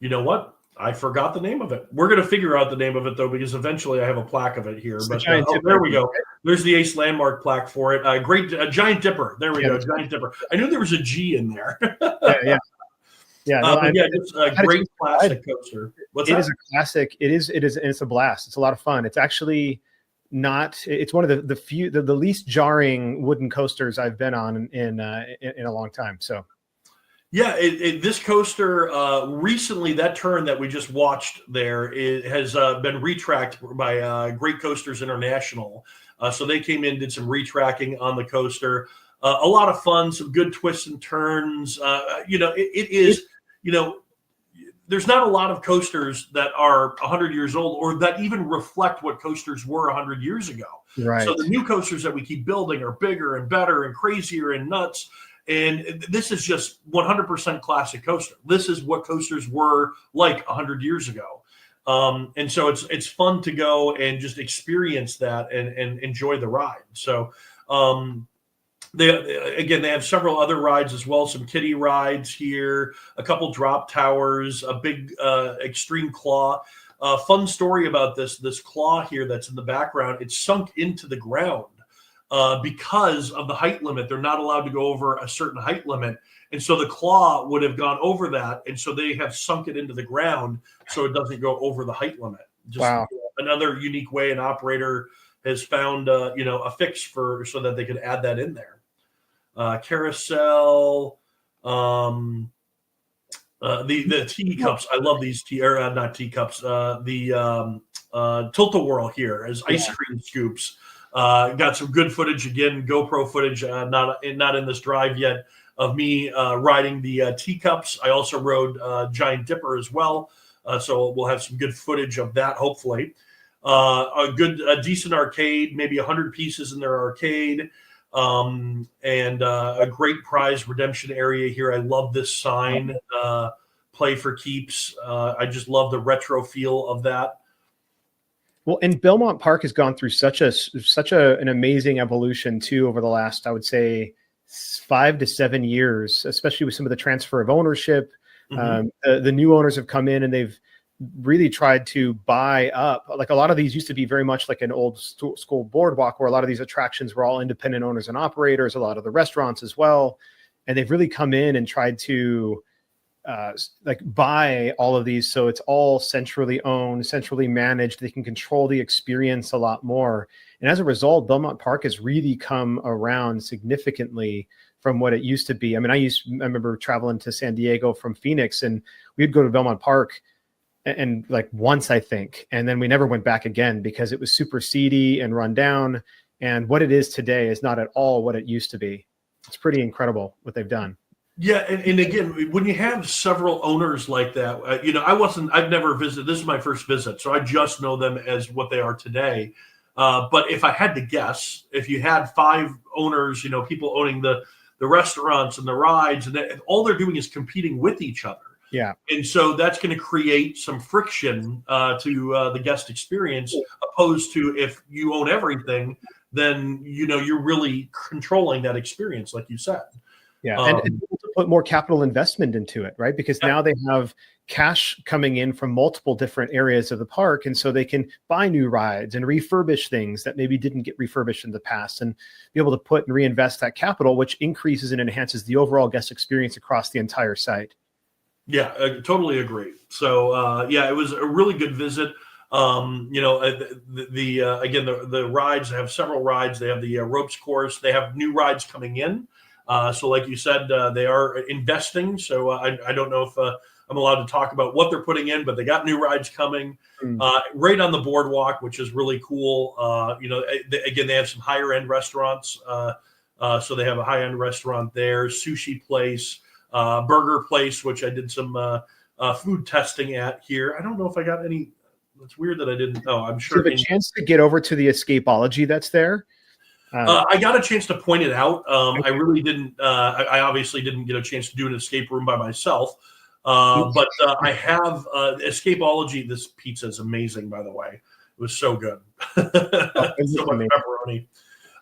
You know what? I forgot the name of it. We're going to figure out the name of it, though, because eventually I have a plaque of it here. But there we go. There's the ACE landmark plaque for it. Giant Dipper. There we go. Giant Dipper. I knew there was a G in there. It's a great classic coaster. What's that? It is a classic. It is, and it's a blast. It's a lot of fun. It's actually not. It's one of the least jarring wooden coasters I've been on in a long time. So. Yeah, this coaster recently, that turn that we just watched there, it has been retracked by Great Coasters International. So they came in, did some retracking on the coaster. A lot of fun, some good twists and turns. There's not a lot of coasters that are 100 years old or that even reflect what coasters were 100 years ago. Right. So the new coasters that we keep building are bigger and better and crazier and nuts. And this is just 100% classic coaster. This is what coasters were like 100 years ago. And so it's fun to go and just experience that and enjoy the ride. So they have several other rides as well, some kiddie rides here, a couple drop towers, a big extreme claw. Fun story about this claw here that's in the background. It's sunk into the ground. Because of the height limit. They're not allowed to go over a certain height limit. And so the claw would have gone over that. And so they have sunk it into the ground so it doesn't go over the height limit. Just another unique way an operator has found, a fix so that they could add that in there. Carousel, the teacups. I love these not teacups. The tilt-a-whirl here as ice cream scoops. Got some good footage again, GoPro footage, not in this drive yet, of me riding the teacups. I also rode Giant Dipper as well, so we'll have some good footage of that, hopefully. A decent arcade, maybe 100 pieces in their arcade, and a great prize redemption area here. I love this sign, play for keeps. I just love the retro feel of that. Well, and Belmont Park has gone through such an amazing evolution too over the last, I would say, 5 to 7 years, especially with some of the transfer of ownership. Mm-hmm. The new owners have come in and they've really tried to buy up. Like a lot of these used to be very much like an old school boardwalk where a lot of these attractions were all independent owners and operators, a lot of the restaurants as well. And they've really come in and tried to buy all of these, so it's all centrally owned, centrally managed. They can control the experience a lot more, and as a result, Belmont Park has really come around significantly from what it used to be. I mean, I remember traveling to San Diego from Phoenix, and we'd go to Belmont Park and like once, I think, and then we never went back again because it was super seedy and run down. And what it is today is not at all what it used to be. It's pretty incredible what they've done. Yeah, and again, when you have several owners like that, I've never visited. This is my first visit, so I just know them as what they are today. But if I had to guess, if you had 5 owners, people owning the restaurants and the rides, and all they're doing is competing with each other. Yeah, and so that's going to create some friction to the guest experience, opposed to if you own everything, then you're really controlling that experience, like you said. Yeah, and to put more capital investment into it, right? Because now they have cash coming in from multiple different areas of the park, and so they can buy new rides and refurbish things that maybe didn't get refurbished in the past, and be able to put and reinvest that capital, which increases and enhances the overall guest experience across the entire site. Yeah, I totally agree. So it was a really good visit. The rides, they have several rides. They have the ropes course. They have new rides coming in. So like you said, they are investing. So I don't know if I'm allowed to talk about what they're putting in, but they got new rides coming right on the boardwalk, which is really cool. They have some higher end restaurants. So they have a high end restaurant there, sushi place, burger place, which I did some food testing at here. I don't know if I got any. It's weird that I didn't. Oh, I'm sure. Do you have a chance to get over to the Escapology that's there? I got a chance to point it out. I really didn't. I obviously didn't get a chance to do an escape room by myself. But I have Escapology. This pizza is amazing, by the way. It was so good. So much pepperoni.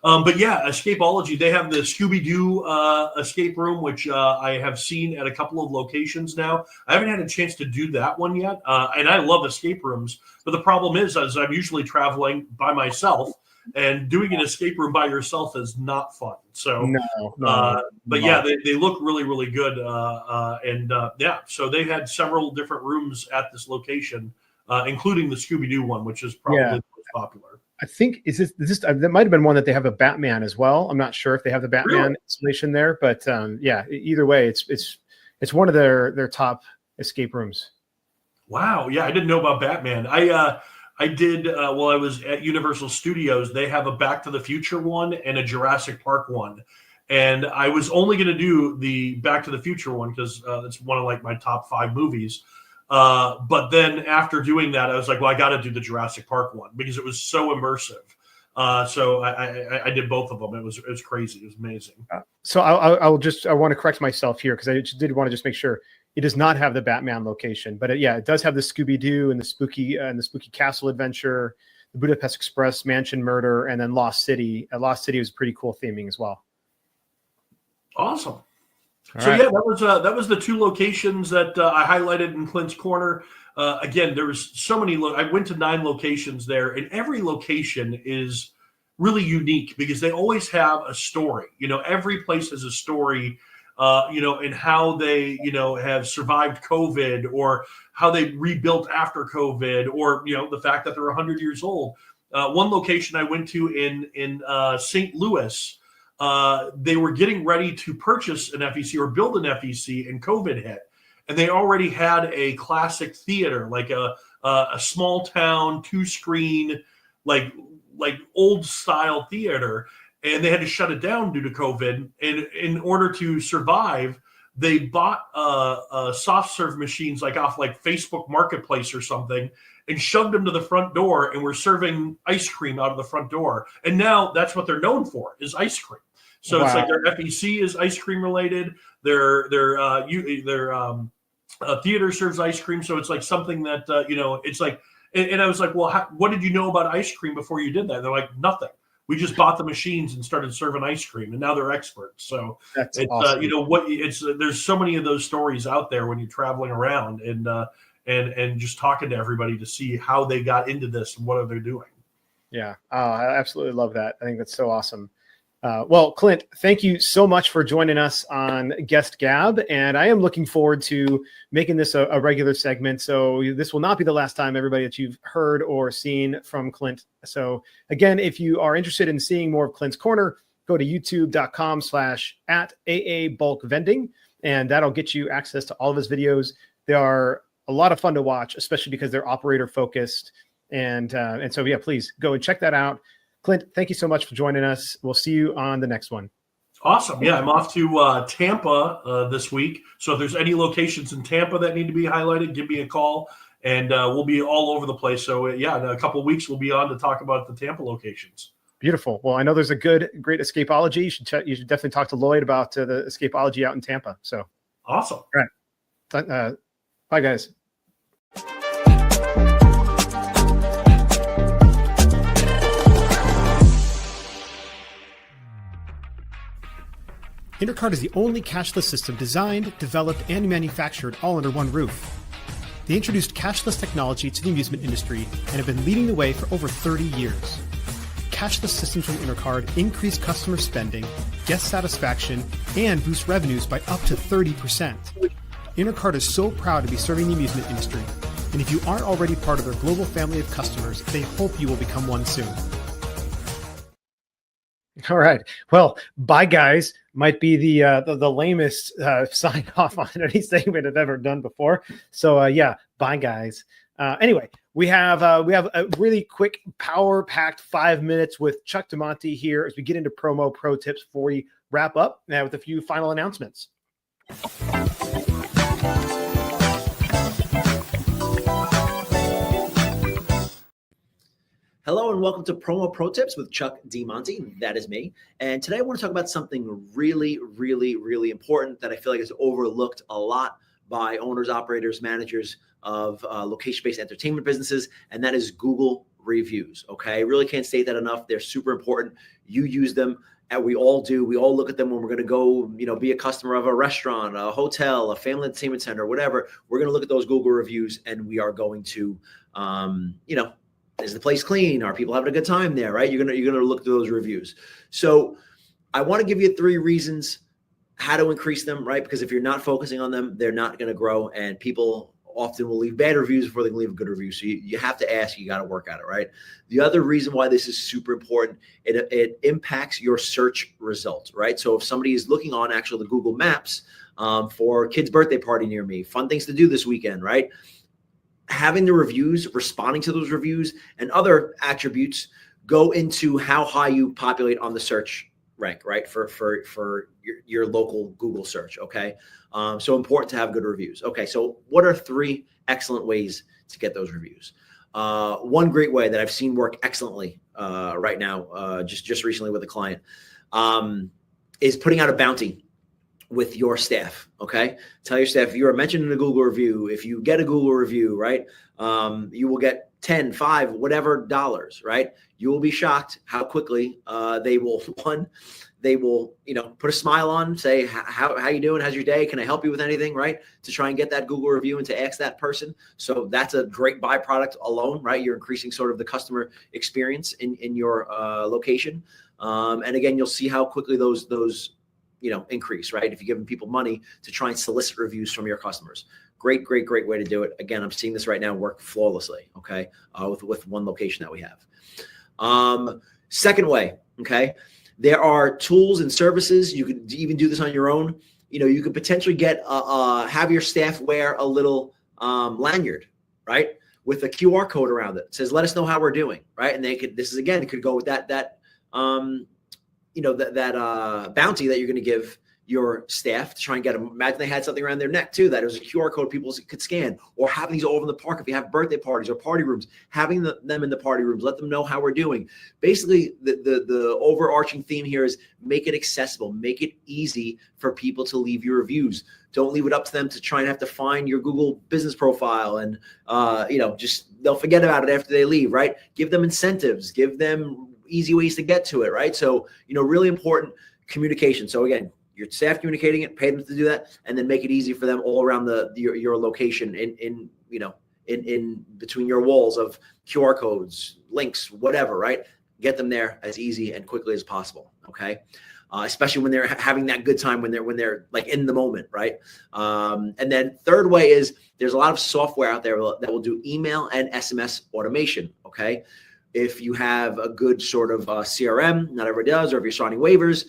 But yeah, Escapology, they have the Scooby-Doo escape room, which I have seen at a couple of locations now. I haven't had a chance to do that one yet. And I love escape rooms. But the problem is I'm usually traveling by myself, and doing an escape room by yourself is not fun. So, but yeah, they look really, really good. Yeah, so they had several different rooms at this location, including the Scooby-Doo one, which is probably the most popular. I think that might have been one that they have a Batman as well. I'm not sure if they have the Batman installation there, but yeah, either way, it's one of their top escape rooms. Wow, yeah, I didn't know about Batman. I did while I was at Universal Studios. They have a Back to the Future one and a Jurassic Park one, and I was only going to do the Back to the Future one because it's one of like my top 5 movies. But then after doing that, I was like, well, I got to do the Jurassic Park one because it was so immersive. So I did both of them. It was crazy. It was amazing. So I want to correct myself here because I did want to just make sure it does not have the Batman location, but it does have the Scooby-Doo and the Spooky Castle Adventure, the Budapest Express, Mansion Murder, and then Lost City. Lost City was pretty cool theming as well. Awesome. Yeah, that was the 2 locations that I highlighted in Clint's Corner. Again, there was so many. I went to 9 locations there, and every location is really unique because they always have a story. Every place has a story. And how they, have survived COVID, or how they rebuilt after COVID, or the fact that they're 100 years old. One location I went to in St. Louis. They were getting ready to purchase an FEC or build an FEC, and COVID hit. And they already had a classic theater, like a small town, 2-screen, like old style theater. And they had to shut it down due to COVID. And in order to survive, they bought soft serve machines off Facebook Marketplace or something, and shoved them to the front door, and were serving ice cream out of the front door. And now that's what they're known for, is ice cream. So It's like their FEC is ice cream related. Their theater serves ice cream. So it's like something that, it's like, and I was like, well, what did you know about ice cream before you did that? They're like, nothing. We just bought the machines and started serving ice cream, and now they're experts. So that's it's, awesome. There's so many of those stories out there when you're traveling around and just talking to everybody to see how they got into this and what are they doing. Yeah. I absolutely love that. I think that's so awesome. Well, Clint, thank you so much for joining us on Guest Gab, and I am looking forward to making this a regular segment. So this will not be the last time, everybody, that you've heard or seen from Clint. So again, if you are interested in seeing more of Clint's Corner, go to youtube.com/@AABulkVending, and that'll get you access to all of his videos. They are a lot of fun to watch, especially because they're operator focused. And so, yeah, please go and check that out. Clint, thank you so much for joining us. We'll see you on the next one. Awesome. Yeah, I'm off to Tampa this week. So if there's any locations in Tampa that need to be highlighted, give me a call, and we'll be all over the place. So, yeah, in a couple of weeks, we'll be on to talk about the Tampa locations. Beautiful. Well, I know there's a great Escapology. You should definitely talk to Lloyd about the Escapology out in Tampa. So awesome. All right. Bye, guys. Intercard is the only cashless system designed, developed, and manufactured all under one roof. They introduced cashless technology to the amusement industry and have been leading the way for over 30 years. Cashless systems from Intercard increase customer spending, guest satisfaction, and boost revenues by up to 30%. Intercard is so proud to be serving the amusement industry, and if you aren't already part of their global family of customers, they hope you will become one soon. All right. Well, bye, guys. Might be the lamest sign off on any segment I've ever done before. So yeah, bye, guys. Anyway, we have a really quick, power-packed 5 minutes with Chuck DeMonte here as we get into promo pro tips before we wrap up with a few final announcements. Hello and welcome to Promo Pro Tips with Chuck DeMonte. That is me. And today I want to talk about something really, really, really important that I feel like is overlooked a lot by owners, operators, managers of location-based entertainment businesses, and that is Google reviews. Okay, really can't state that enough. They're super important. You use them, and we all do. We all look at them when we're going to go, be a customer of a restaurant, a hotel, a family entertainment center, whatever. We're going to look at those Google reviews, and we are going to, is the place clean? Are people having a good time there? Right? You're gonna look through those reviews. So I want to give you 3 reasons how to increase them, right? Because if you're not focusing on them, they're not going to grow, and people often will leave bad reviews before they can leave a good review. So you have to ask, you got to work at it, right? The other reason why this is super important, it impacts your search results, right? So if somebody is looking on actually the Google Maps for kid's birthday party near me, fun things to do this weekend, right? Having the reviews, responding to those reviews, and other attributes go into how high you populate on the search rank, right? For your local Google search. Okay. So important to have good reviews. Okay. So what are 3 excellent ways to get those reviews? One great way that I've seen work excellently right now, just recently with a client, is putting out a bounty with your staff. Okay. Tell your staff, if you are mentioned in a Google review, if you get a Google review, right, you will get 10, 5, whatever dollars, right? You will be shocked how quickly they will put a smile on, say, how you doing? How's your day? Can I help you with anything? Right. To try and get that Google review and to ask that person. So that's a great byproduct alone, right? You're increasing sort of the customer experience in your location. And again, you'll see how quickly those increase, right? If you're giving people money to try and solicit reviews from your customers. Great way to do it. Again, I'm seeing this right now work flawlessly, okay, with one location that we have. Second way, okay, there are tools and services. You could even do this on your own. You could potentially get have your staff wear a little lanyard, right, with a QR code around it. It says, let us know how we're doing, right? And it could go with that bounty that you're going to give your staff to try and get them. Imagine they had something around their neck too, that it was a QR code people could scan, or having these all over in the park. If you have birthday parties or party rooms, having them in the party rooms, let them know how we're doing. Basically, the overarching theme here is make it accessible, make it easy for people to leave your reviews. Don't leave it up to them to try and have to find your Google business profile and, they'll forget about it after they leave, right? Give them incentives, give them easy ways to get to it, right? So, really important communication. So again, your staff communicating it, pay them to do that, and then make it easy for them all around your location in between your walls of QR codes, links, whatever, right? Get them there as easy and quickly as possible. Okay. Especially when they're having that good time, when they're like in the moment, right? And then third way is there's a lot of software out there that will do email and SMS automation. Okay. If you have a good sort of CRM, not everybody does, or if you're signing waivers,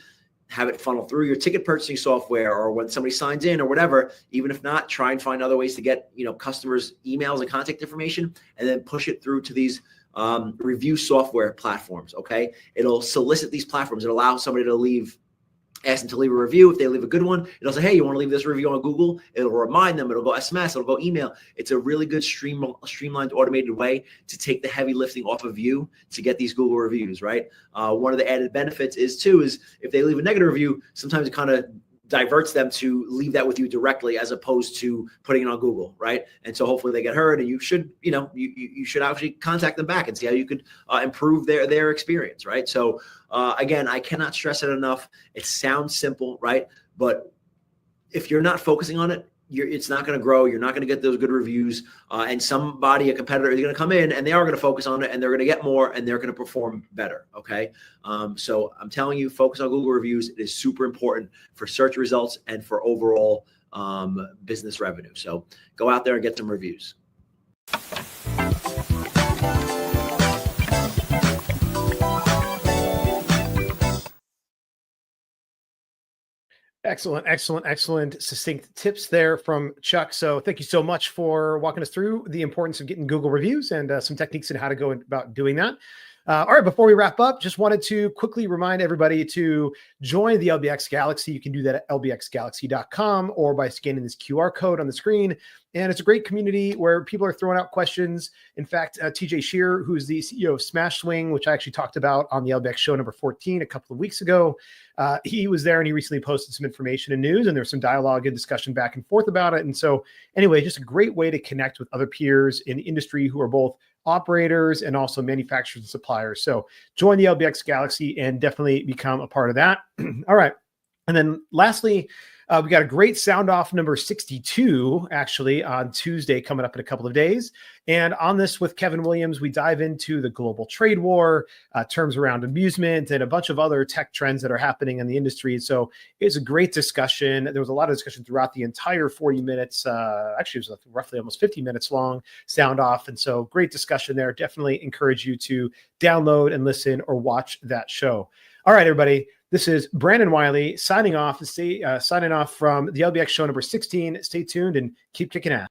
have it funnel through your ticket purchasing software, or when somebody signs in or whatever. Even if not, try and find other ways to get customers' emails and contact information, and then push it through to these review software platforms. Okay, it'll solicit these platforms. It allows somebody to ask them to leave a review. If they leave a good one, it'll say, hey, you want to leave this review on Google? It'll remind them. It'll go SMS. It'll go email. It's a really good streamlined, automated way to take the heavy lifting off of you to get these Google reviews, right? One of the added benefits is if they leave a negative review, sometimes it kind of diverts them to leave that with you directly, as opposed to putting it on Google, right? And so hopefully they get heard, and you should, you should actually contact them back and see how you could improve their experience, right? So again, I cannot stress it enough. It sounds simple, right? But if you're not focusing on it, it's not going to grow. You're not going to get those good reviews. And a competitor is going to come in, and they are going to focus on it, and they're going to get more, and they're going to perform better. Okay. So I'm telling you, focus on Google reviews. It is super important for search results and for overall business revenue. So go out there and get some reviews. Excellent. Succinct tips there from Chuck. So thank you so much for walking us through the importance of getting Google reviews and some techniques on how to go about doing that. All right, before we wrap up, just wanted to quickly remind everybody to join the LBX Galaxy. You can do that at lbxgalaxy.com or by scanning this QR code on the screen. And it's a great community where people are throwing out questions. In fact, TJ Shear, who's the CEO of Smash Swing, which I actually talked about on the LBX Show number 14 a couple of weeks ago, he was there and he recently posted some information and news, and there was some dialogue and discussion back and forth about it. And so anyway, just a great way to connect with other peers in the industry who are both operators and also manufacturers and suppliers. So join the LBX Galaxy and definitely become a part of that. All right. And then lastly, we got a great sound off number 62 actually on Tuesday coming up in a couple of days. And on this with Kevin Williams, we dive into the global trade war, terms around amusement, and a bunch of other tech trends that are happening in the industry. So it's a great discussion. There was a lot of discussion throughout the entire 40 minutes. Actually, it was roughly almost 50 minutes long sound off. And so great discussion there. Definitely encourage you to download and listen or watch that show. All right, everybody. This is Brandon Wiley signing off from the LBX Show number 16. Stay tuned and keep kicking ass.